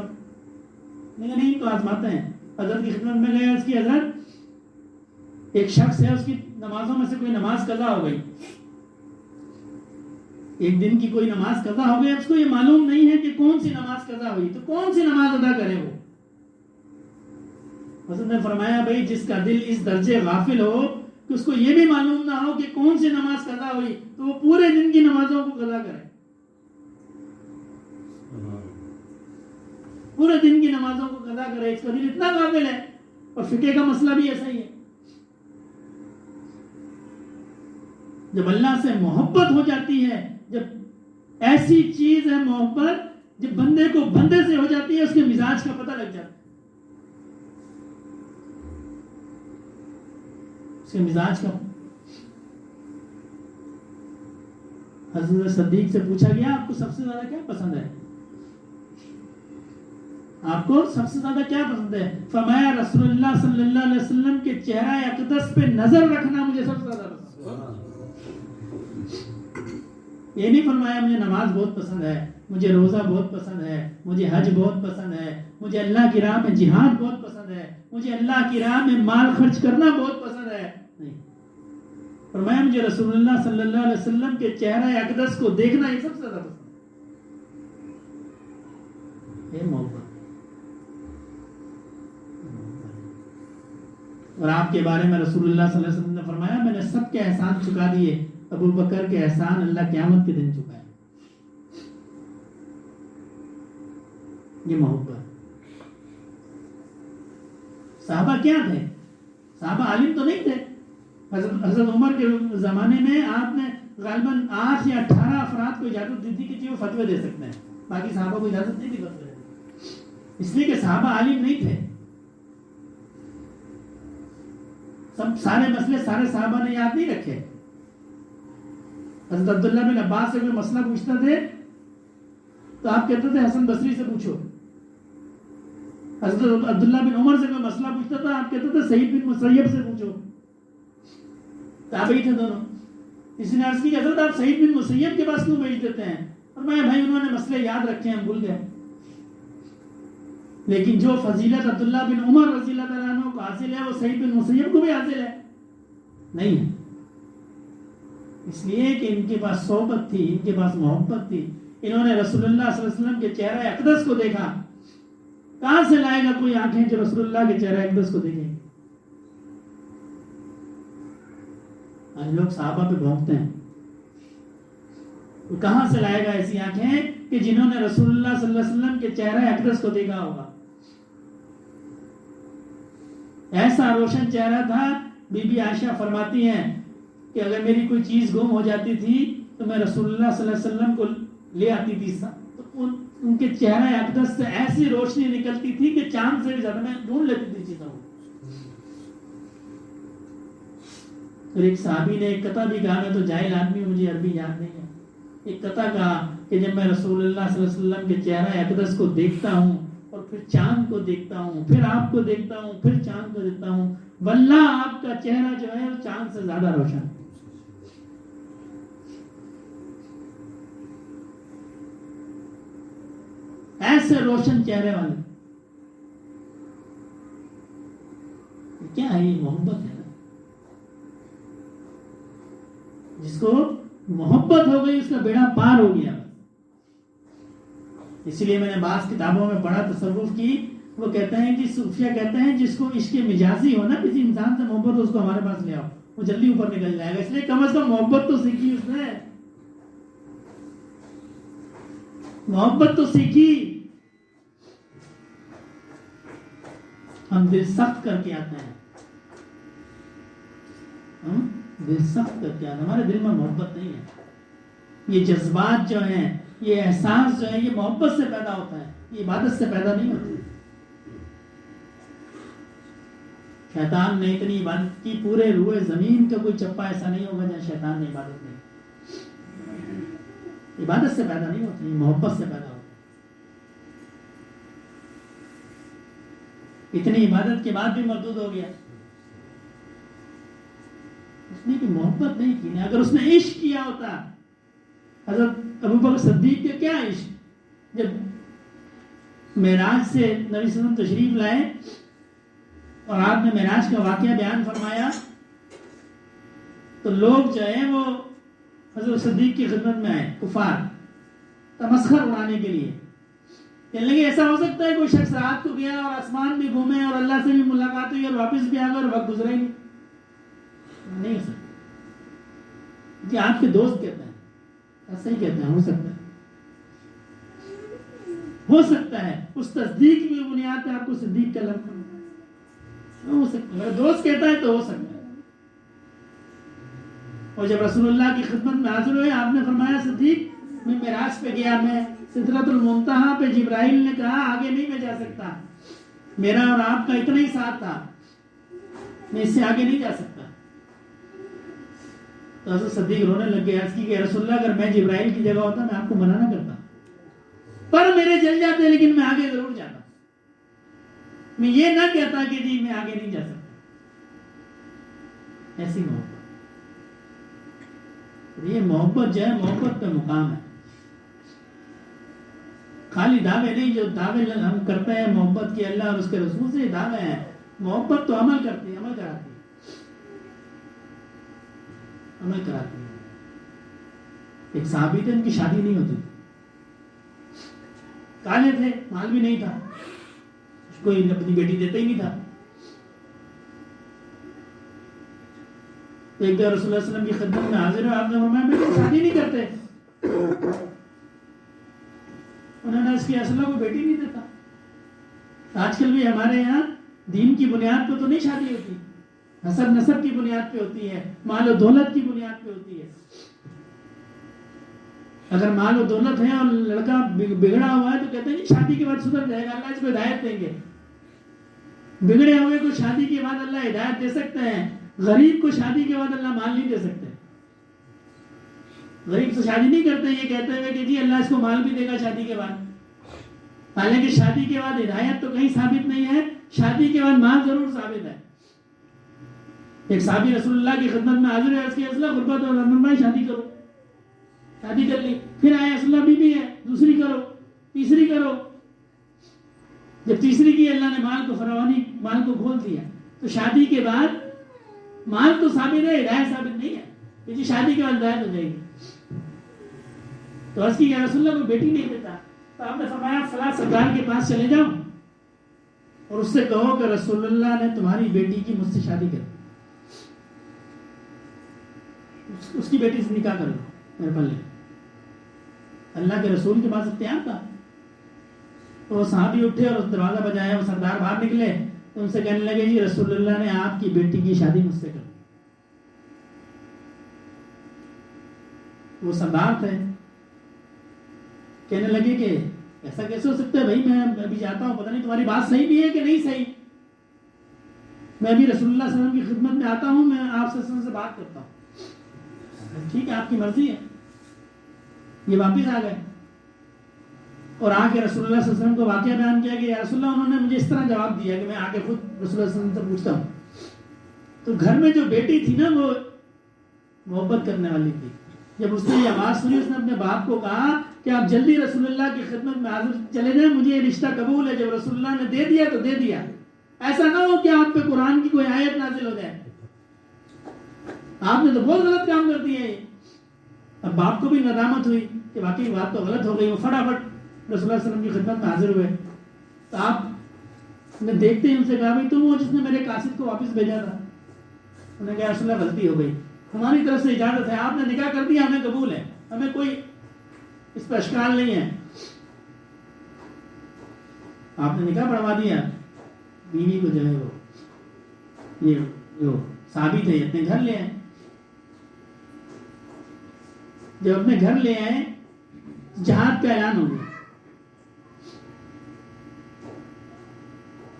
نہیں ان کو آزماتے ہیں. حضرت کی خدمت میں گئے, اس کی حضرت ایک شخص ہے, اس کی نمازوں میں سے کوئی نماز قضا ہو گئی, ایک دن کی کوئی نماز قضا ہو گئی، اس کو یہ معلوم نہیں ہے کہ کون سی نماز قضا ہوئی، تو کون سی نماز ادا کرے وہ؟ حضرت نے فرمایا بھائی جس کا دل اس درجے غافل ہو کہ اس کو یہ بھی معلوم نہ ہو کہ کون سی نماز قضا ہوئی، تو وہ پورے دن کی نمازوں کو قضا کرے، پورے دن کی نمازوں کو قضا کرے، اس کا دل اتنا غافل ہے۔ اور فقہ کا مسئلہ بھی ایسا ہی ہے، جب اللہ سے محبت ہو جاتی ہے، جب ایسی چیز ہے محبت، جب بندے کو بندے سے ہو جاتی ہے، اس کے مزاج کا پتہ لگ جاتا ہے، اس کے مزاج کا۔ حضرت صدیق سے پوچھا گیا آپ کو سب سے زیادہ کیا پسند ہے؟ آپ کو سب سے زیادہ کیا پسند ہے؟ فرمایا رسول اللہ صلی اللہ علیہ وسلم کے چہرہ اقدس پہ نظر رکھنا مجھے سب سے زیادہ پسند ہے۔ یہ نہیں فرمایا مجھے نماز بہت پسند ہے، مجھے روزہ بہت پسند ہے، مجھے حج بہت پسند ہے، مجھے اللہ کی راہ میں جہاد بہت پسند ہے، مجھے اللہ کی راہ میں مال خرچ کرنا بہت پسند ہے، نہیں، فرمایا مجھے رسول اللہ صلی اللہ علیہ وسلم کے چہرہ اقدس کو دیکھنا یہ سب سے زیادہ پسند ہے۔ یہ محبت۔ اور آپ کے بارے میں رسول اللہ صلی اللہ علیہ وسلم نے فرمایا میں نے سب کے احسان چکا دیے، ابو بکر کے احسان اللہ قیامت کے دن چکائے۔ یہ محبت۔ صحابہ کیا تھے؟ صحابہ عالم تو نہیں تھے۔ حضرت عمر کے زمانے میں آپ نے غالباً 8 یا 18 افراد کو اجازت دی تھی کہ وہ فتوے دے سکتے ہیں، باقی صحابہ کو اجازت نہیں تھی فتوے دینے کی، اس لیے کہ صحابہ عالم نہیں تھے۔ سب سارے مسئلے سارے صحابہ نے یاد نہیں رکھے۔ حضرت عبداللہ بن عباس سے کوئی مسئلہ پوچھتے تھے تو آپ کہتے تھے حسن بصری سے پوچھو، حضرت عبداللہ بن عمر سے کوئی مسئلہ پوچھتا تھا آپ کہتے تھے سعید بن مسیب سے پوچھو، تابعی تھے دونوں۔ اس نے عرض کی کہ حضرت آپ سعید بن مسیب کے پاس کیوں بھیج دیتے ہیں؟ اور میں بھائی انہوں نے مسئلے یاد رکھے ہیں، بھول گئے، لیکن جو فضیلت عبداللہ بن عمر رضی اللہ تعالیٰ عنہ کو حاصل ہے وہ سعید بن مسیب کو بھی حاصل ہے نہیں ہے، اس لیے کہ ان کے پاس صحبت تھی، ان کے پاس محبت تھی، انہوں نے رسول اللہ صلی اللہ علیہ وسلم کے چہرہ اقدس کو دیکھا۔ کہاں سے لائے گا کوئی آنکھیں جو رسول اللہ کے چہرہ اقدس کو دیکھیں؟ آج لوگ صحابہ پہ بھونکتے ہیں، کہاں سے لائے گا ایسی آنکھیں کہ جنہوں نے رسول اللہ صلی اللہ علیہ وسلم کے چہرہ اقدس کو دیکھا ہوگا؟ ایسا روشن چہرہ تھا۔ بی بی عائشہ فرماتی ہیں کہ اگر میری کوئی چیز گم ہو جاتی تھی تو میں رسول اللہ صلی اللہ علیہ وسلم کو لے آتی تھی، تو ان کے چہرہ اقدس سے ایسی روشنی نکلتی تھی کہ چاند سے بھی زیادہ میں ڈھونڈ لیتی تھی چیزوں کو۔ اور ایک صحابی نے ایک قطعہ بھی کہا، میں تو جاہل آدمی ہوں، مجھے عربی یاد نہیں ہے، ایک قطعہ کہا کہ جب میں رسول اللہ صلی اللہ علیہ وسلم کے چہرہ اقدس کو دیکھتا ہوں اور پھر چاند کو دیکھتا ہوں، پھر آپ کو دیکھتا ہوں، پھر چاند کو دیکھتا ہوں، واللہ آپ کا چہرہ جو ہے وہ چاند سے زیادہ روشن ہے۔ ایسے روشن چہرے والے، کیا ہے یہ؟ محبت ہے نا۔ جس کو محبت ہو گئی اس کا بیڑا پار ہو گیا۔ اسی لیے میں نے بعض کتابوں میں پڑھا تصوف کی، وہ کہتے ہیں کہ صوفیہ کہتے ہیں جس کو عشق مجازی ہو نا، کسی انسان سے محبت ہو، اس کو ہمارے پاس لے آؤ، وہ جلدی اوپر نکل جائے گا۔ اس لیے کم از کم محبت تو سیکھی اس نے، محبت تو سیکھی۔ ہم دل سخت کر کے آتے ہیں، ہم دل سخت کر کے آتے ہیں، ہمارے دل میں محبت نہیں ہے۔ یہ جذبات جو ہیں، یہ احساس جو ہے، یہ محبت سے پیدا ہوتا ہے، یہ عبادت سے پیدا نہیں ہوتا۔ شیطان نے اتنی عبادت کی، پورے روئے زمین کا کوئی چپا ایسا نہیں ہوگا جہاں شیطان نے عبادت نہیں۔ عبادت سے پیدا نہیں ہوتی، محبت سے پیدا ہوتی۔ اتنی عبادت کے بعد بھی مردود ہو گیا، اس نے کہ محبت نہیں کی۔ اگر اس نے عشق کیا ہوتا، حضرت ابو بکر صدیق کے کیا عشق، جب معراج سے نبی صلی اللہ علیہ وسلم تشریف لائے اور آپ نے معراج کا واقعہ بیان فرمایا تو لوگ جو ہے وہ حضرت صدیق کی خدمت میں آئے کفار تمسخر اڑانے کے لیے، کہنے لگے ایسا ہو سکتا ہے کوئی شخص رات کو گیا اور آسمان بھی گھومے اور اللہ سے بھی ملاقات ہوئی اور واپس بھی آ گیا اور وقت گزرے نہیں ہو سکتا؟ جی آپ کے دوست کہتے ہیں، ایسا ہی کہتے ہیں، ہو سکتا ہے، ہو سکتا ہے، اس تصدیق کی بنیاد پہ آپ کو صدیق کا لقب ہو سکتا ہے، میرا دوست کہتا ہے تو ہو سکتا ہے۔ اور جب رسول اللہ کی خدمت میں حاضر ہوئے، آپ نے فرمایا صدیق میں معراج پہ گیا، میں سدرۃ المنتہا پہ جبرائیل نے کہا آگے نہیں میں جا سکتا، میرا اور آپ کا اتنا ہی ساتھ تھا، میں اس سے آگے نہیں جا سکتا۔ تو حضرت صدیق رونے لگ گئے، عرض کی کہ رسول اللہ اگر میں جبرائیل کی جگہ ہوتا میں آپ کو منع نہ کرتا، پر میرے جل جاتے لیکن میں آگے ضرور جاتا، میں یہ نہ کہتا کہ جی میں آگے نہیں جا سکتا۔ ایسی محبت، یہ محبت جو ہے محبت پہ مقام ہے، خالی دعوے نہیں جو دعوے ہم کرتے ہیں محبت کی اللہ اور اس کے رسول سے، دعوے ہیں، محبت تو عمل کرتی ہے، عمل کراتی ہے، عمل کراتی ہے۔ ایک صحابی تھے، ان کی شادی نہیں ہوتی تھی، کالے تھے، مال بھی نہیں تھا، کوئی اپنی بیٹی دیتا ہی نہیں تھا۔ ایک بار رسول اللہ صلی اللہ علیہ وسلم کی خدمت میں حاضر ہوئے، آپ نے فرمایا میں شادی نہیں کرتے، انہوں نے اس کی اصل کو بیٹی نہیں دیتا۔ آج کل بھی ہمارے یہاں دین کی بنیاد پہ تو نہیں شادی ہوتی، حسب نسب کی بنیاد پہ ہوتی ہے، مال و دولت کی بنیاد پہ ہوتی ہے۔ اگر مال و دولت ہے اور لڑکا بگڑا ہوا ہے تو کہتے ہیں جی شادی کے بعد سدھر جائے گا، اللہ اس کو ہدایت دیں گے۔ بگڑے ہوئے کو شادی کے بعد اللہ ہدایت دے سکتے ہیں، غریب کو شادی کے بعد اللہ مال نہیں دے سکتے۔ غریب سے شادی نہیں کرتے یہ کہتے ہوئے کہ جی اللہ اس کو مال بھی دے گا شادی کے بعد، حالانکہ شادی کے بعد ہدایت تو کہیں ثابت نہیں ہے، شادی کے بعد مال ضرور ثابت ہے۔ ایک صحابی رسول اللہ کی خدمت میں حاضر ہے، اس کی اصلاح غربت اور رمضان شادی کرو، شادی کر لی، پھر آئے اصلاح بیوی ہے، دوسری کرو، تیسری کرو، جب تیسری کی اللہ نے مال کو فراوانی، مال کو کھول دیا، تو شادی کے بعد مال تو ثابت ہے، ہدایت ثابت نہیں ہے، کیونکہ شادی کے بعد ہدایت ہو جائے گی۔ تو عرض کی کہ رسول اللہ کو بیٹی نہیں دیتا، تو آپ نے فرمایا فلاں سردار کے پاس چلے جاؤ اور اس سے کہو کہ رسول اللہ نے تمہاری بیٹی کی مجھ سے شادی کر، اس کی بیٹی سے نکاح کر لو میرے پلے۔ اللہ کے رسول کے پاس اختیار تھا، تو وہ صحابی اٹھے اور اس دروازہ بجایا، وہ سردار باہر نکلے تو ان سے کہنے لگے جی رسول اللہ نے آپ کی بیٹی کی شادی مجھ سے کر دی۔ وہ سردار تھے، کہنے لگے کہ ایسا کیسے ہو سکتا ہے بھائی، میں ابھی جاتا ہوں، پتہ نہیں تمہاری بات صحیح بھی ہے کہ نہیں صحیح، میں ابھی رسول اللہ صلی اللہ علیہ وسلم کی خدمت میں آتا ہوں، میں آپ سے بات کرتا ہوں۔ ٹھیک ہے آپ کی مرضی ہے۔ یہ واپس آ گئے اور آ کے رسول اللہ صلی اللہ علیہ وسلم کو واقعہ بیان کیا کہ یا رسول اللہ انہوں نے مجھے اس طرح جواب دیا کہ میں آ کے خود رسول اللہ صلی اللہ علیہ وسلم سے پوچھتا ہوں۔ تو گھر میں جو بیٹی تھی نا وہ محبت کرنے والی تھی، جب اس نے یہ آواز سنی اس نے اپنے باپ کو کہا کہ آپ جلدی رسول اللہ کی خدمت میں حاضر چلے جائیں، مجھے یہ رشتہ قبول ہے۔ جب رسول اللہ نے دے دیا تو دے دیا، ایسا نہ ہو کہ آپ پہ قرآن کی کوئی آیت نازل ہو جائے، آپ نے تو بہت غلط کام کر دیا ہے۔ اب باپ کو بھی ندامت ہوئی کہ واقعی بات تو غلط ہو گئی، وہ فٹافٹ رسول اللہ صلی اللہ علیہ وسلم کی خدمت میں حاضر ہوئے۔ تو آپ نے دیکھتے ہی ان سے کہا بھائی تم وہ جس نے میرے قاصد کو واپس بھیجا تھا؟ انہوں نے کہا رسول اللہ غلطی ہو گئی، ہماری طرف سے اجازت ہے، آپ نے نکاح کر دیا، ہمیں قبول ہے، ہمیں کوئی اس پہ اشکال نہیں ہے۔ آپ نے نکاح پڑھوا دیا، بیوی کو جو ہے وہ یہ جو صحابی تھے اپنے گھر لے آئے۔ جب اپنے گھر لے آئے جہاد کا اعلان ہو گیا،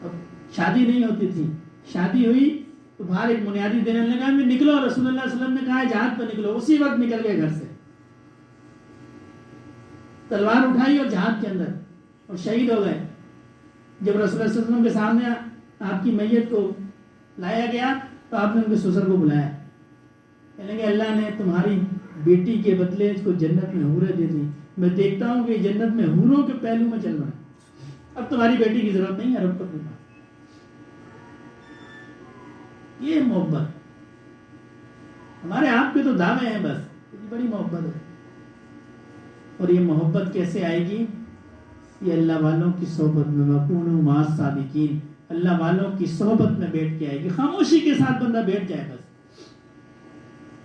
اب شادی نہیں ہوتی تھی، شادی ہوئی تو باہر ایک منادی دینے لگا کہ نکلو، رسول اللہ صلی اللہ علیہ وسلم نے کہا جہاد پہ نکلو، اسی وقت نکل گئے گھر سے، تلوار اٹھائی اور جہاد کے اندر اور شہید ہو گئے۔ جب رسول اللہ صلی اللہ علیہ وسلم کے سامنے آپ کی میت کو لایا گیا تو آپ نے ان کے سسر کو بلایا، کہنے کہ اللہ نے تمہاری بیٹی کے بدلے اس کو جنت میں حوریں دے دی، میں دیکھتا ہوں کہ جنت میں حوروں کے پہلو میں چل رہا ہے، اب تمہاری بیٹی کی ضرورت نہیں ہے رب پر۔ یہ محبت، ہمارے آپ کے تو دعوے ہیں بس بڑی محبت ہے. اور یہ محبت کیسے آئے گی؟ یہ اللہ والوں کی صحبت میں. وَكُونُوا مَعَ الصَّادِقِينَ. اللہ والوں کی صحبت میں بیٹھ کے آئے گی. خاموشی کے ساتھ بندہ بیٹھ جائے بس.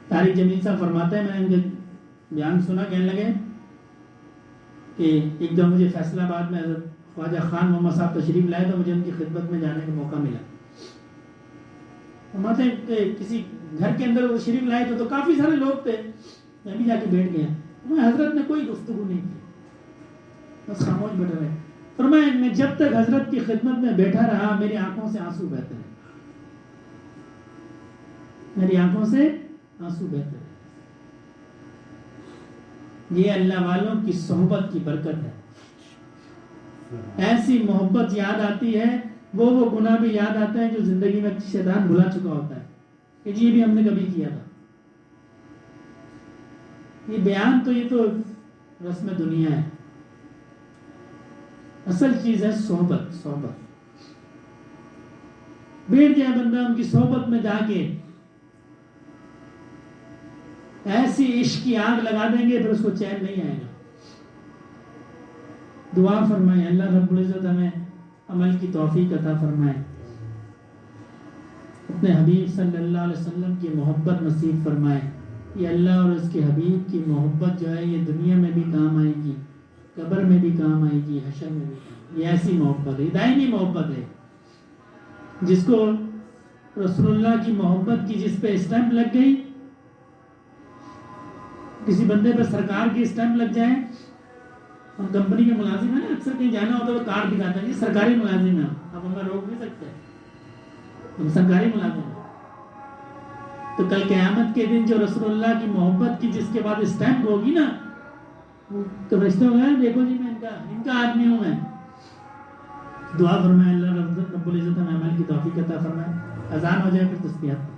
طارق جمیل صاحب فرماتے ہیں، میں نے ان کے بیان سنا، کہنے لگے کہ ایک دم مجھے فیصل آباد میں حضرت خواجہ خان محمد صاحب تشریف لائے تو مجھے ان کی خدمت میں جانے کا موقع ملا. فرماتے ہیں کہ کسی گھر کے اندر وہ تشریف لائے تو کافی سارے لوگ تھے، میں بھی جا کے بیٹھ گیا. حضرت نے کوئی گفتگو نہیں کی، بس خاموش بیٹھے رہے. فرمایا میں جب تک حضرت کی خدمت میں بیٹھا رہا میری آنکھوں سے آنسو بہتے رہے، میری آنکھوں سے آنسو بہتے رہے. یہ اللہ والوں کی صحبت کی برکت ہے. ایسی محبت یاد آتی ہے، وہ گناہ بھی یاد آتے ہیں جو زندگی میں شیطان بھلا چکا ہوتا ہے کہ جی یہ بھی ہم نے کبھی کیا تھا. یہ بیان تو یہ تو رسم دنیا ہے. اصل چیز ہے صحبت. صحبت بیٹھ جائے بندہ ان کی صحبت میں جا کے، ایسی عشق کی آگ لگا دیں گے پھر اس کو چین نہیں آئے گا. دعا فرمائیں اللہ رب العزت ہمیں عمل کی توفیق عطا فرمائے، اپنے حبیب صلی اللہ علیہ وسلم کی محبت نصیب فرمائے. یہ اللہ اور اس کے حبیب کی محبت جو ہے یہ دنیا میں بھی کام آئے گی، قبر میں بھی کام آئے گی، حشر میں بھی کام. یہ ایسی محبت ہے، دائمی محبت ہے. جس کو رسول اللہ کی محبت کی جس پہ اسٹیمپ لگ گئی، کسی بندے پہ سرکار کی اسٹیمپ لگ جائے. ہم کمپنی کے ملازم ہیں، اکثر کہیں جانا ہوتا ہے تو کارڈ دکھاتا ہے، یہ سرکاری ملازم ہے، آپ ہمیں روک نہیں سکتے، ہم سرکاری ملازم ہیں. تو کل قیامت کے دن جو رسول اللہ کی محبت کی جس کے بعد اسٹیمپ ہوگی نا، تو رشتہ ہوگا دیکھو جی میں ان کا آدمی ہوں. میں دعا فرمائے اللہ رب العزت ہمیں عمل کی توفیق عطا فرمائے. اذان ہو جائے پھر تسبیحات.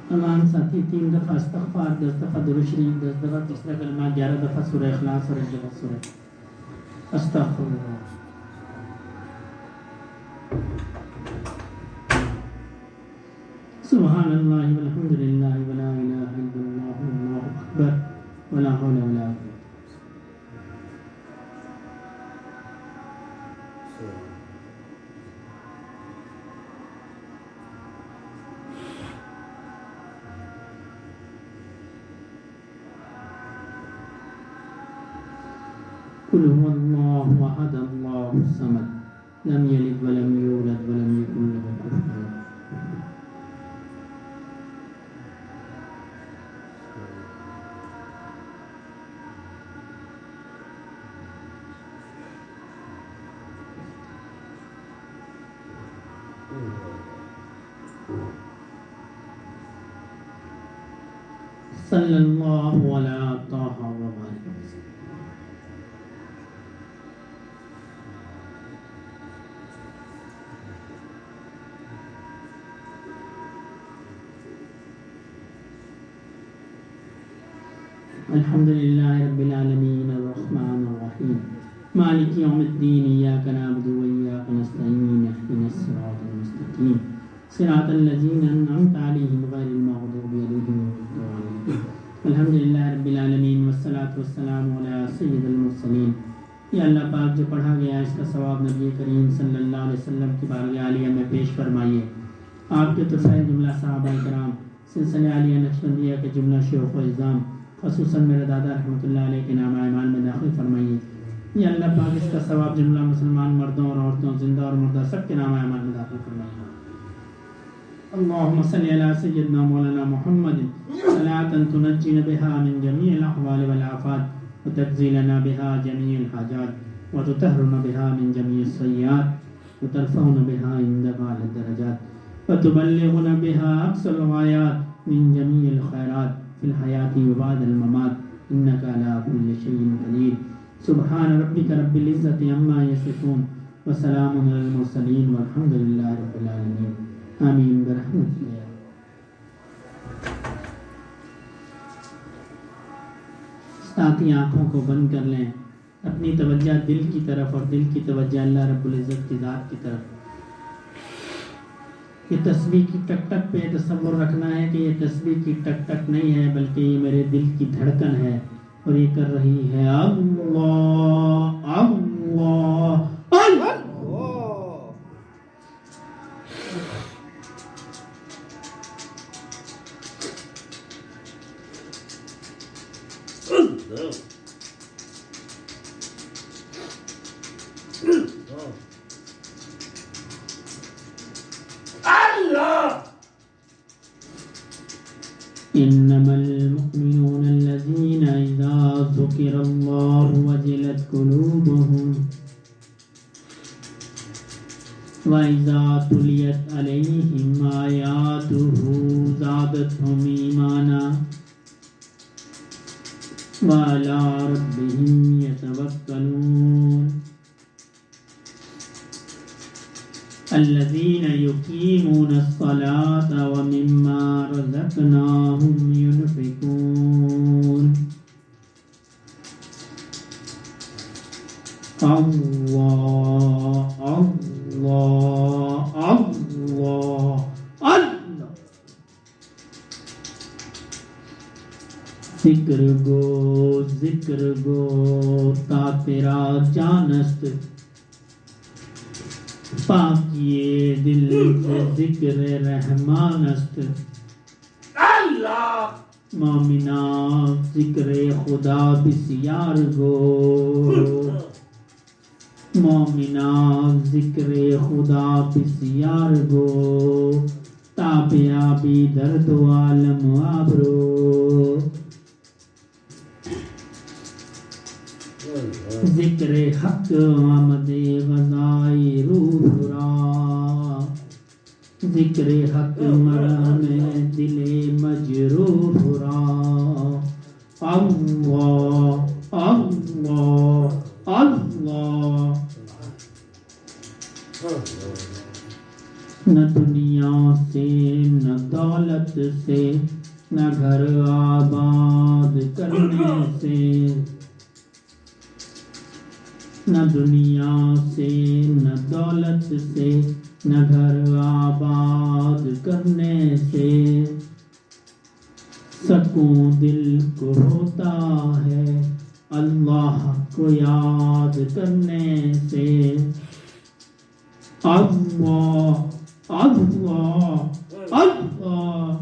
تمام ساتھی 3 دفعہ استغفار، 10 دفعہ درود شریف، 10 دفعہ تیسرا کلمہ، 11 دفعہ سورہ اخلاص اور 1 دفعہ سورہ استغفر اللہ. سبحان اللہ والحمد للہ ولا الہ الا اللہ واللہ اکبر ولا حول ولا قوة. قل هو الله احد الله الصمد لم يلد ولم يولد ولم يكن له كفوا احد. صلی اللہ علیہ طه وبارک وسلم. الحمد للہ رب العالمین الرحمن الرحیم مالک یوم الدین ایاک نعبد و ایاک نستعین اهدنا الصراط المستقیم صراط الذین انعمت علیہم غیر المغضوب علیہم ولا الضالین. الحمد للہ رب العالمین والصلاة والسلام علی سید المرسلین یا اللہ پاک جو پڑھا گیا اس کا ثواب نبی کریم صلی اللہ علیہ وسلم کی بارگاہ عالیہ میں پیش فرمائیے. آپ کے طفیل جملہ صحابہ کرام سلسلہ عالیہ نقشبندیہ کے جملہ شیوخ و اعظام خصوصاً میرے دادا رحمۃ اللہ علیہ کے نام ایمان میں داخل فرمائیے. یا اللہ پاک اس کا ثواب جملہ مسلمان مردوں اور عورتوں زندہ اور مردہ سب کے نام ایمان میں داخل فرمائیے. اللهم صل على سيدنا مولانا محمد صلاة تنجينا بها من جميع الأحوال والآفات وتجزي لنا بها جميع الحاجات وتطهرنا بها من جميع السيئات وترفعنا بها عندك على الدرجات وتبلغنا بها أقصى الغايات من جميع الخيرات في الحياة وبعد الممات إنك على كل شيء قدير. سبحان ربك رب العزة عما يصفون وسلام على المرسلين والحمد لله رب العالمين. آمین برحمت. ساتھی آنکھوں کو بند کر لیں، اپنی توجہ دل کی طرف اور دل کی توجہ اللہ رب العزت کی ذات کی طرف. یہ تسبیح کی ٹک ٹک پہ تصور رکھنا ہے کہ یہ تسبیح کی ٹک ٹک نہیں ہے بلکہ یہ میرے دل کی دھڑکن ہے اور یہ کر رہی ہے اللہ اللہ اللہ. إنما المؤمنون الذين إذا ذكر الله وجلت قلوبهم وإذا تليت عليهم آياته زادتهم إيمانا وعلى ربهم يتوكلون الذين يقيمون الصلاة ومما رزقناهم ينفقون. الله الله الله الله. ذکر گو تا تیرا جانست پاکیے دل سے ذکر رحمان است. اللہ مومنا ذکر خدا بسیار گو مومنا ذکر خدا بسیار گو تابعابی درد و عالم آبرو. ذکر حق آمد غذائی روح را ذکر حق مرہم دل مجروح را. اللہ اللہ اللہ. نہ دنیا سے نہ دولت سے نہ گھر آباد کرنے سے نہ دنیا سے نہ دولت سے نہ گھر آباد کرنے سے سکون دل کو ہوتا ہے اللہ کو یاد کرنے سے. اللہ اللہ اللہ.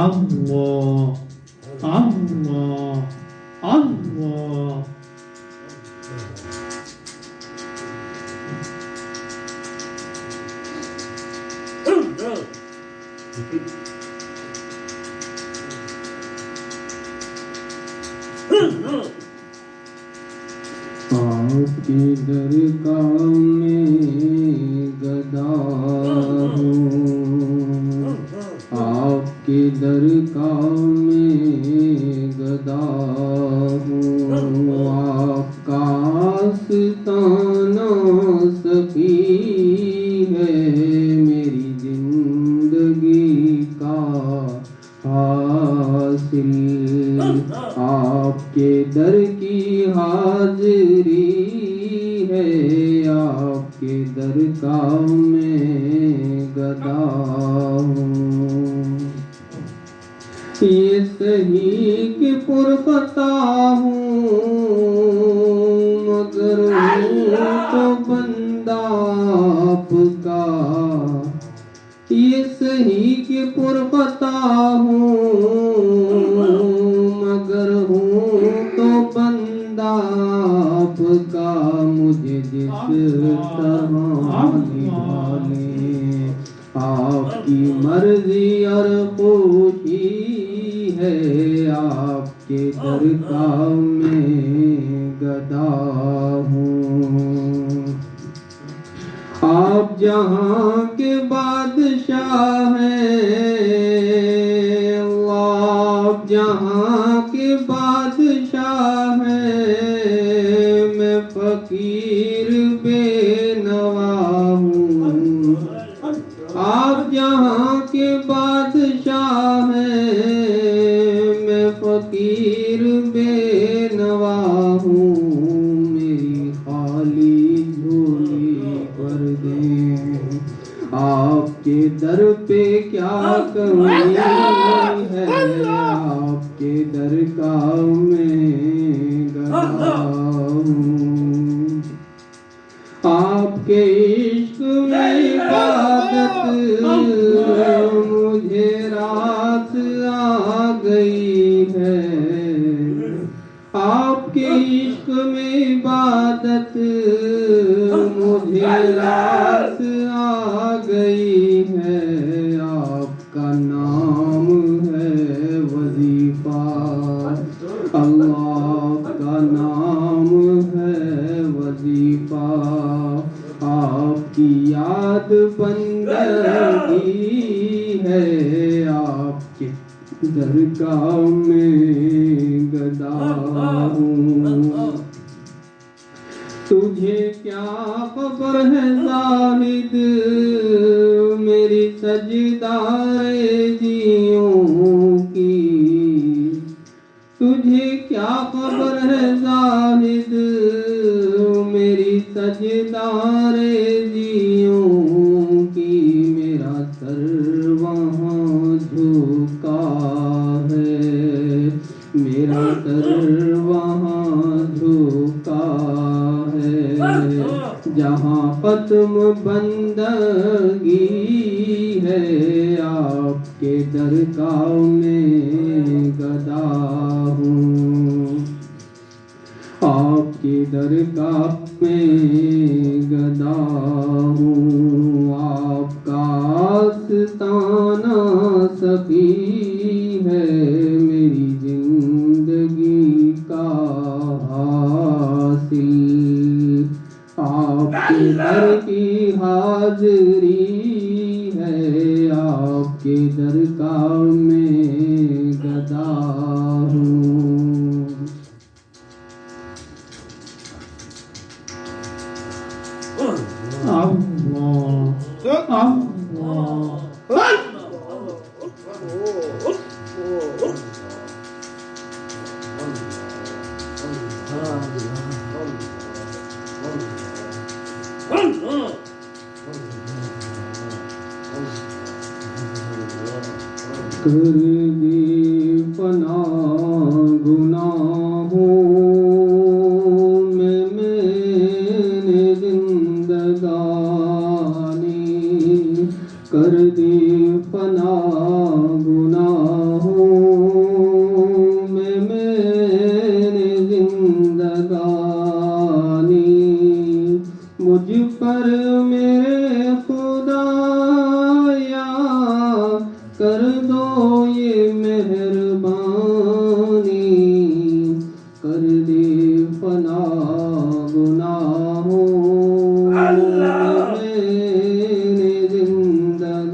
Allah Allah Allah. آپ کی درگاہ میں گدا ہوں آپ کی درگاہ میں گدا ہوں آپ کا آستانہ سخی ہے آپ کے درگاہ میں گدا ہوں یہ صحیح کہ پرخطا ہوں مگر ہوں تو بندہ آپ کا یہ صحیح کہ پرخطا ہوں مگر ہوں تو بندہ آپ کا مجھے جس طرح نبھالے آپ کی مرضی اور خوشی ہے آپ کے درگاہ میں گدا ہوں آپ جہاں کے بادشاہ ہیں آپ جہاں کے بادشاہ ہیں میں فقیر بے نوا ہوں آپ جہاں کے بادشاہ ہیں میں فقیر بے نوا ہوں میری خالی جھولی بھر دیں آپ کے در پہ کیا کمی ہے آپ کے درگاہ میں گدا ہوں آپ کے عشق میں عبادت مجھے رات آ گئی ہے آپ کے عشق میں عبادت مجھے رات آ گئی ہے آپ کا نام ہے وظیفہ اللہ کا نام ہے وظیفہ آپ کی یاد بندگی ہے آپ کے درگاہ میں گدا ہوں تجھے کیا خبر ہے زاہد میری سجدارجیوں کی تجھے کیا خبر ہے زاہد میری سجدارجیوں کی میرا سر وہاں جھکا ہے میرا سر وہاں جھکا ہے جہاں ختم بندگی ہے آپ کے درگاہ میں گدا ہوں آپ کے درگاہ میں گدا ہوں آپ کا آستانہ سخی ہے میری زندگی کا حاصل آپ کے در کی حاضری ہے آپ کے درگاہ میں گدا ہوں کر دی فنا گناہوں میں نے زندگانی کر دی فنا گناہوں میں نے زندگانی مجھ پر میرے خدایا کر دو یہ مہربانی کر دے فنا گناہوں میں زندگانی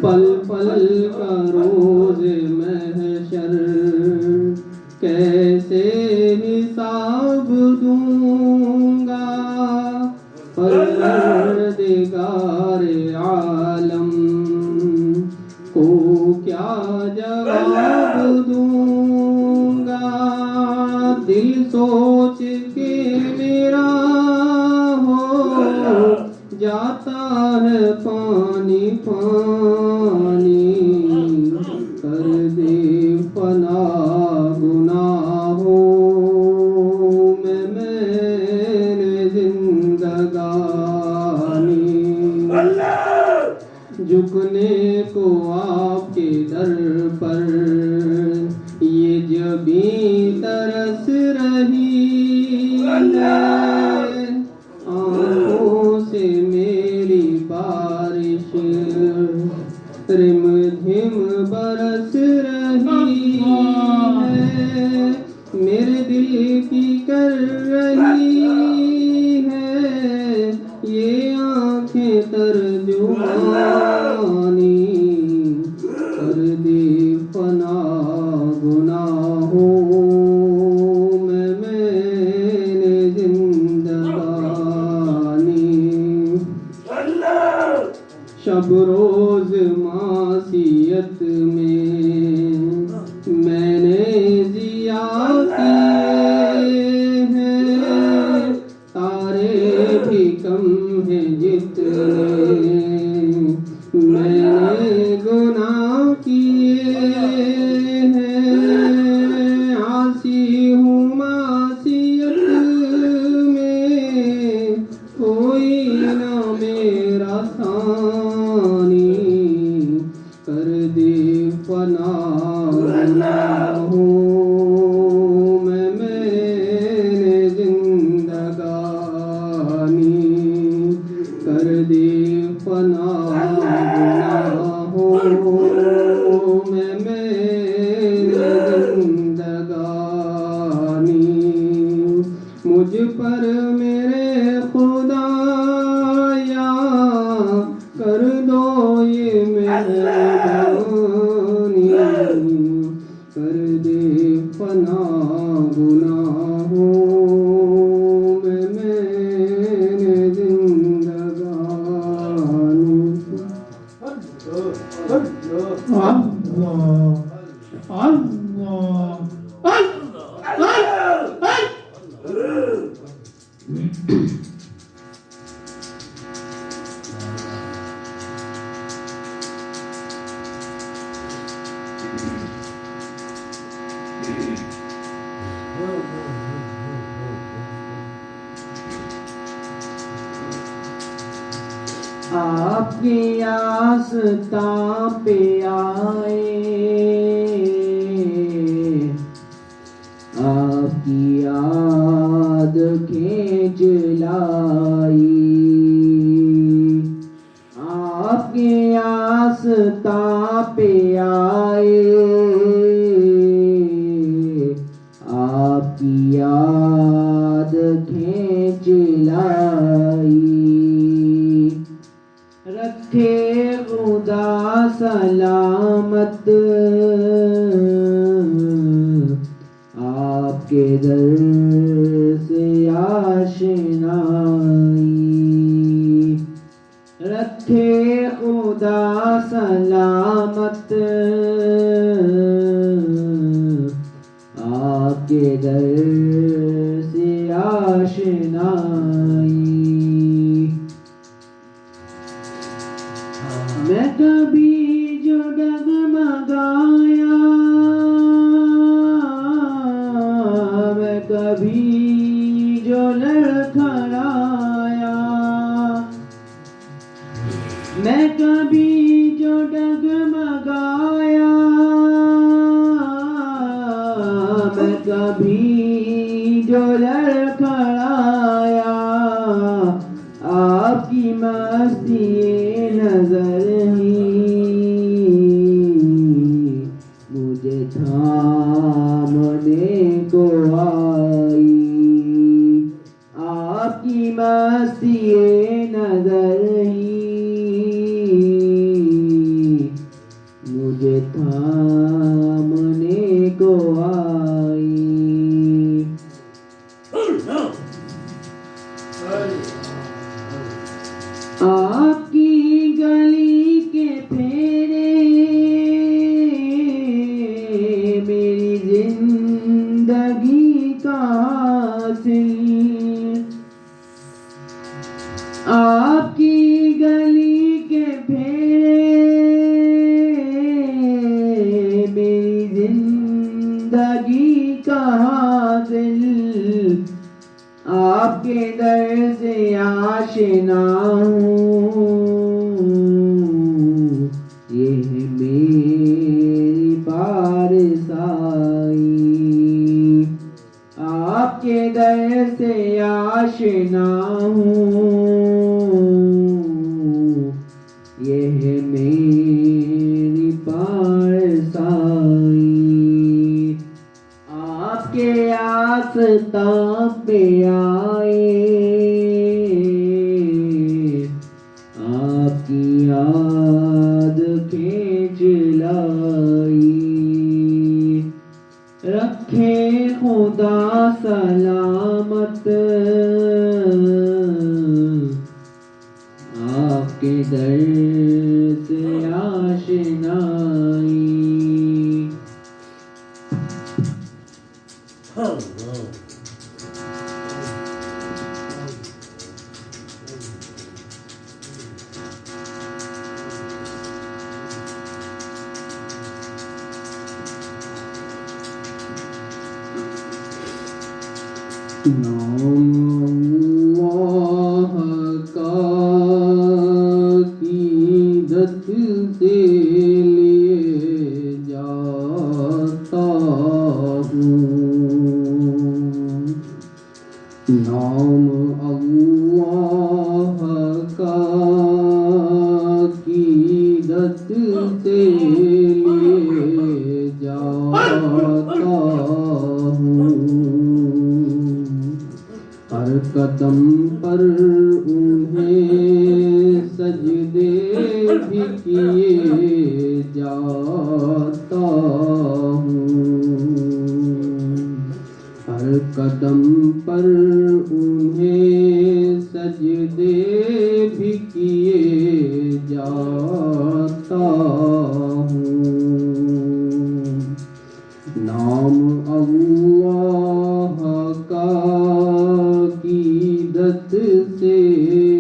پل پل کا روز محشر کیسے حساب دوں گا پروردگار عالم کو کیا جواب دوں گا دل سوچ کے میرا ہو جاتا ہے پانی پانی، کر دے فنا گناہوں میں میرے زندگانی، جھکنے کو آپ کے در پر یہ جبیں ترس رہی ہے، آنکھوں سے میری بارش رم جھم برس رہی ہے، میرے دل کی کر رہی ہے یہ آنکھیں ترجمانی، کر دے فنا گناہوں میں میرے زندگانی، شب روز معصیت میں نے ضیا کیے ہیں، تارے بھی کم ہیں جتنے میں نے گناہ کیے ہیں، عاصی ہوں معصیت میں کوئی نہ میرا ثانی، کر دے فنا گناہوں میں میرے زندگانی، کر دے فنا گناہوں میں میرے زندگانی، مجھ پر میرے خدایا کر دو یہ مہربانی، کر دے فنا گناہوں میں میرے زندگانی۔ آپ کی آستاں پہ آئے، آپ کی یاد کھینچ لائی، آپ کی آستاں پہ آئے، آپ کی یاد کھینچ لائی، رکھے خدا سلامت آپ کے در سے آشنائی، رکھے خدا سلامت آپ کے در سے آشنائی، میں کبھی جو ڈگمگایا، میں کبھی جو لڑکھڑایا، میں کبھی جو ڈگمگایا، میں کبھی جو لڑکھڑایا، آپ کی مستی نظر ہی مجھے تھامنے کو آئی، آپ کی مستی نظر ہی مجھے تھامنے کو آئی، آپ کی گلی کے پھیرے میری زندگی کا دل آپ کی گلی کے پھیرے میری زندگی کا حاصل آپ کے در سے آشنا ہوں یہ ہے میری پارسائی آپ کے در سے آشنا ہوں یہ ہے میری پارسائی آپ کے آستان پہ آئے آپ کی یاد کھینچ لائی رکھے خدا سلامت آپ کے در سے آشنائی نام اللہ کا عقیدت سے لیے جاتا ہوں نام اللہ کا عقیدت سے لیے جاتا ہوں ہر قدم پر انہیں سجدے بھی کیے جاتا ہوں ہر قدم پر انہیں سجدے بھی کیے جاتا ہوں نام اللہ کا عقیدت سے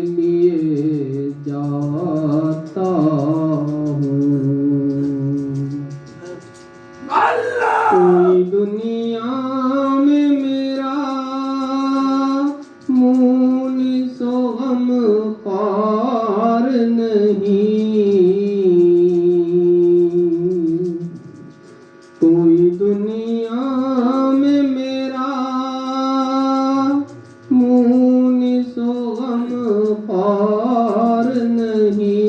لیے جاتا ہوں کوئی دنیا میں میرا مونس و غم خوار نہیں کوئی دنیا میں میرا مونس و غم خوار نہیں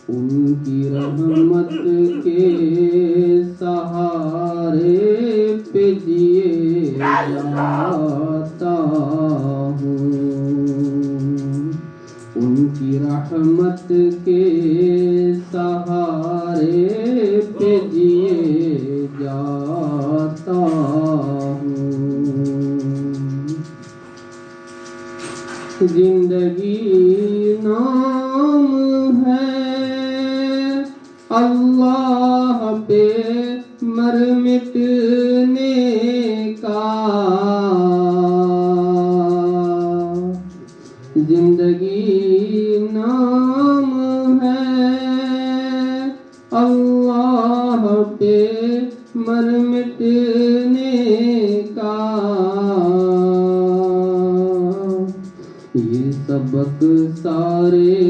ان کی رحمت کے سہارے پہ جیے جاتا ہوں ان کی رحمت کے سہارے پہ جیے جاتا ہوں زندگی نام ہے اللہ پہ مر مٹنے کا زندگی نام ہے اللہ پہ مر مٹنے کا یہ سبق سارے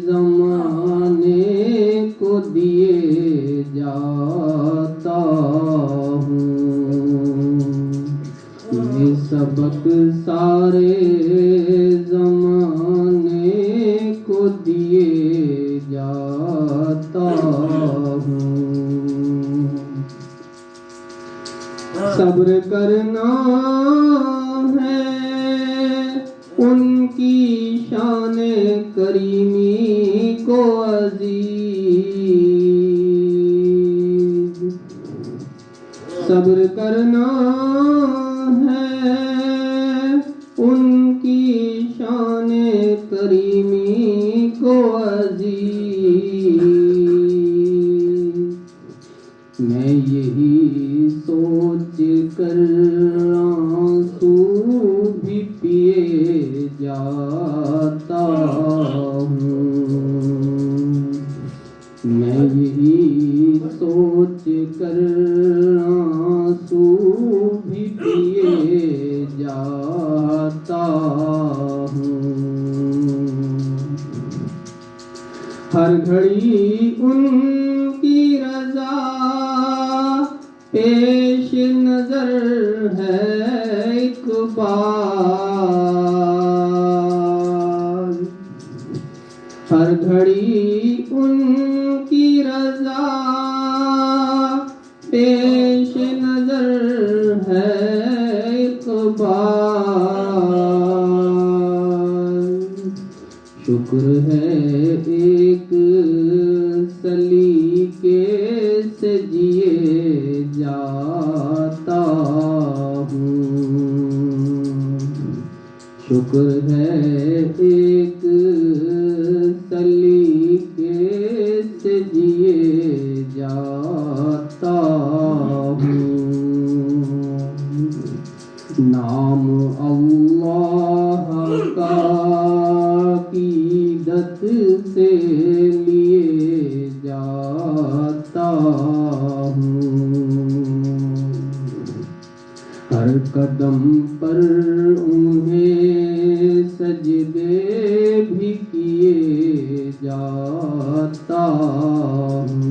زمانے کو دیے جاتا ہوں یہ سبق سارے زمانے کو دیے جاتا ہوں صبر کرنا ہے ان کی شان کریمی کو عزیز صبر کرنا ہے ان کی شان کریمی کو عزیز میں یہی سوچ کر آنسو بھی پیے جاتا ہوں، میں یہی سوچ کر آنسو بھی پیے جاتا ہوں، ہر گھڑی ان کی رضا پیش نظر ہے ایک بار، ہر گھڑی ان کی رضا پیش نظر ہے ایک بار، شکر ہے ایک سلیقے سے جیے جاتا ہوں، شکر ہے ایک سلیقے سے جیے جاتا ہوں، نام اللہ کا عقیدت سے لیے جاتا ہوں، ہر قدم پر انہیں سجدے بھی کیے جاتا ہوں،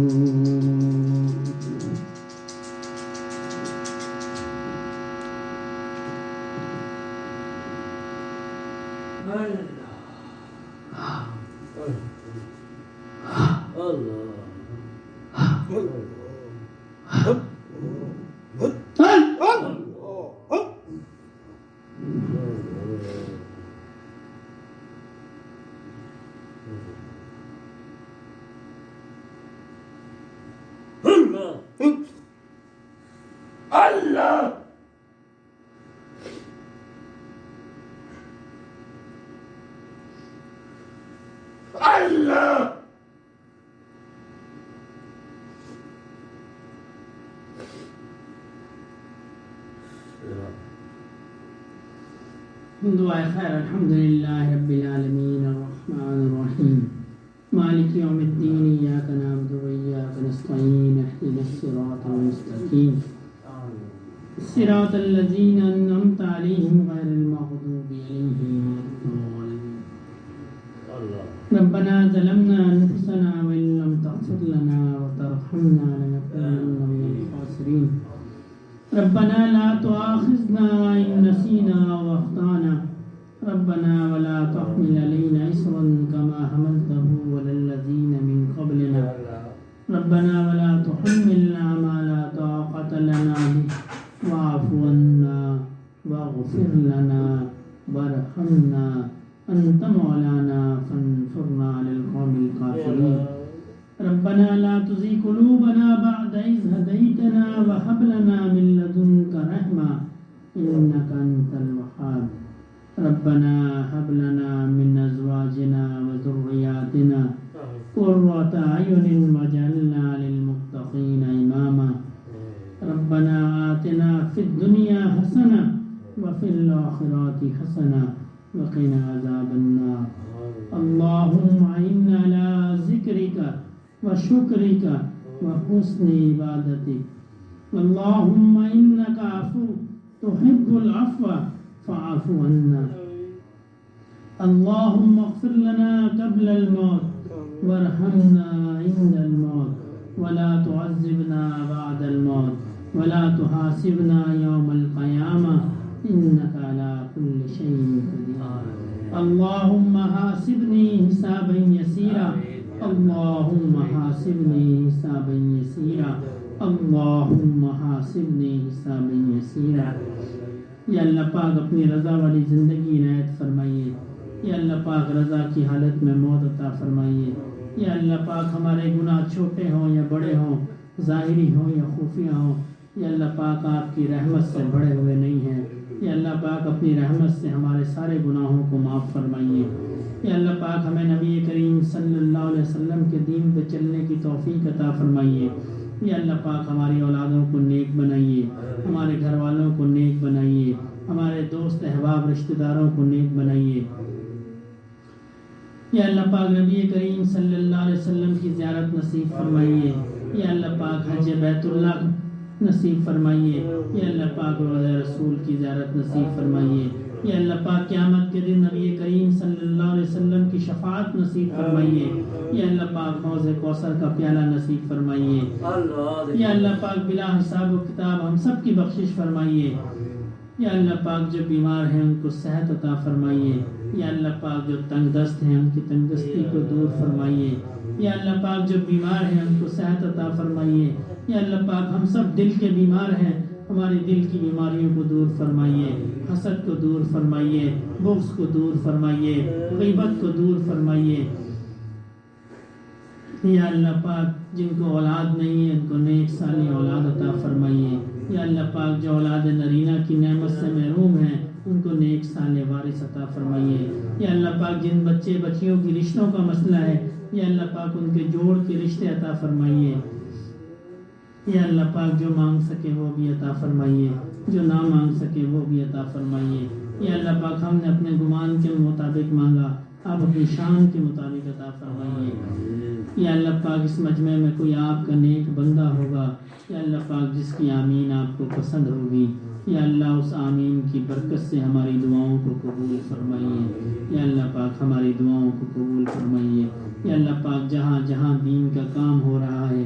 دعائے خیر الحمدللہ رب العالمین الرحمن الرحیم مالک یوم الدین ایاک نعبد و ایاک نستعین اهدنا الصراط المستقیم صراط الذین انعمت علیہم غیر المغضوب علیہم ولا الضالین ربنا ظلمنا انفسنا وان لم تغفر لنا وترحمنا لنكونن من الخاسرین ربنا لا تؤاخذنا إن نسينا وأخطأنا ربنا ولا تحمل علينا إصرا كما حملته على الذين من قبلنا ربنا ولا تحملنا ما لا طاقة لنا به واعف عنا واغفر لنا وارحمنا أنت مولانا فانصرنا على القوم الكافرين ربنا لا تزغ قلوبنا بعد إذ هديتنا وهب لنا من لدنك رحمة إنك أنت الوهاب ربنا هب لنا من أزواجنا وذرياتنا قرة أعين واجعلنا للمتقين إماما ربنا آتنا في الدنيا حسنة وفي الآخرة حسنة وقنا عذاب النار اللهم أعنا على ذكرك وشكرك وحسن عبادتك اللهم إنك عفو تحب العفو فاعف عنا اللهم اغفر لنا قبل الموت وارحمنا عند الموت ولا تعذبنا بعد الموت ولا تحاسبنا يوم القيامة إنك على كل شيء قدير اللهم حاسبني حسابا يسيرا اللهم حاسبني حسابا يسيرا اللهم حاسبني حسابا يسيرا یا اللہ پاک اپنی رضا والی زندگی عنایت فرمائیے، یا اللہ پاک رضا کی حالت میں موت عطا فرمائیے، یا اللہ پاک ہمارے گناہ چھوٹے ہوں یا بڑے ہوں، ظاہری ہوں یا خفیہ ہوں، یا اللہ پاک آپ کی رحمت سے بڑے ہوئے نہیں ہیں، یا اللہ پاک اپنی رحمت سے ہمارے سارے گناہوں کو معاف فرمائیے، یا اللہ پاک ہمیں نبی کریم صلی اللہ علیہ وسلم کے دین پہ چلنے کی توفیق عطا فرمائیے، یا اللہ پاک ہماری اولادوں کو نیک بنائیے، ہمارے گھر والوں کو نیک بنائیے، ہمارے دوست احباب رشتہ داروں کو نیک بنائیے۔ یا اللہ پاک نبی کریم صلی اللہ علیہ وسلم کی زیارت نصیب فرمائیے، یا اللہ پاک حج بیت اللہ نصیب فرمائیے، یا اللہ پاک روضہ رسول کی زیارت نصیب فرمائیے، یا اللہ پاک قیامت کے دن نبی کریم صلی اللہ علیہ وسلم کی شفاعت نصیب فرمائیے، یا اللہ پاک حوض کوثر کا پیالہ نصیب فرمائیے، یا اللہ پاک بلا حساب و کتاب ہم سب کی بخشش فرمائیے، یا اللہ پاک جو بیمار ہیں ان کو صحت عطا فرمائیے، یا اللہ پاک جو تنگ دست ہیں ان کی تنگ دستی کو دور فرمائیے، یا اللہ پاک جو بیمار ہیں ان کو صحت عطا فرمائیے، یا اللہ پاک ہم سب دل کے بیمار ہیں، ہماری دل کی بیماریوں کو دور فرمائیے، حسد کو دور فرمائیے، بغض کو دور فرمائیے، غیبت کو دور فرمائیے، یا اللہ پاک جن کو اولاد نہیں ہے ان کو نیک صالح اولاد عطا فرمائیے، یا اللہ پاک جو اولاد نرینہ کی نعمت سے محروم ہیں ان کو نیک صالح وارث عطا فرمائیے، یا اللہ پاک جن بچے بچیوں کی رشتوں کا مسئلہ ہے یا اللہ پاک ان کے جوڑ کے رشتے عطا فرمائیے، یا اللہ پاک جو مانگ سکے وہ بھی عطا فرمائیے، جو نہ مانگ سکے وہ بھی عطا فرمائیے، یا اللہ پاک ہم نے اپنے گمان کے مطابق مانگا، آپ اپنی شان کے مطابق عطا فرمائیے، یا اللہ پاک اس مجمع میں کوئی آپ کا نیک بندہ ہوگا یا اللہ پاک جس کی آمین آپ کو پسند ہوگی، یا اللہ اس آمین کی برکت سے ہماری دعاؤں کو قبول فرمائیے، یا اللہ پاک ہماری دعاؤں کو قبول فرمائیے، یا اللہ پاک جہاں جہاں دین کا کام ہو رہا ہے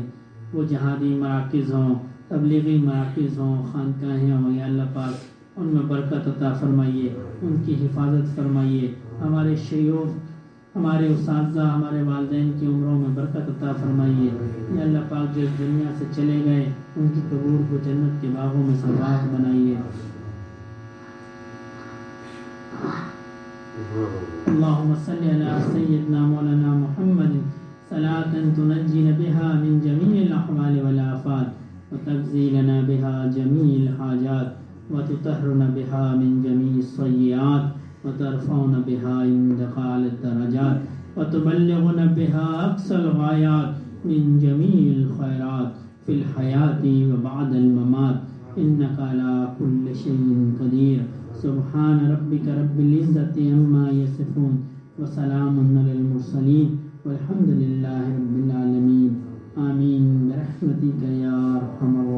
وہ جہادی مراکز ہوں، تبلیغی مراکز ہوں، خانقاہیں ہوں، یا اللہ پاک ان میں برکت عطا فرمائیے، ان کی حفاظت فرمائیے، ہمارے شیوخ، ہمارے اساتذہ، ہمارے والدین کی عمروں میں برکت عطا فرمائیے، یا اللہ پاک جو اس دنیا سے چلے گئے ان کی قبور کو جنت کے باغوں میں سے باغ بنائیے۔ اللہم صلی علی سیدنا مولانا محمد صلاة تنجینا بها من جمیع الاحوال والآفات وتقضی لنا بها جمیع الحاجات وتطہرنا بها من جمیع السیئات وترفعنا بها عندك اعلی الدرجات وتبلغنا بها اقصى الغایات من جمیع الخیرات فی الحیاة وبعد الممات انك على كل شيء قدیر۔ سبحان ربك رب العزة عما يصفون وسلام على المرسلین والحمد للہ رب العالمین، آمین برحمتک یا ارحم الراحمین۔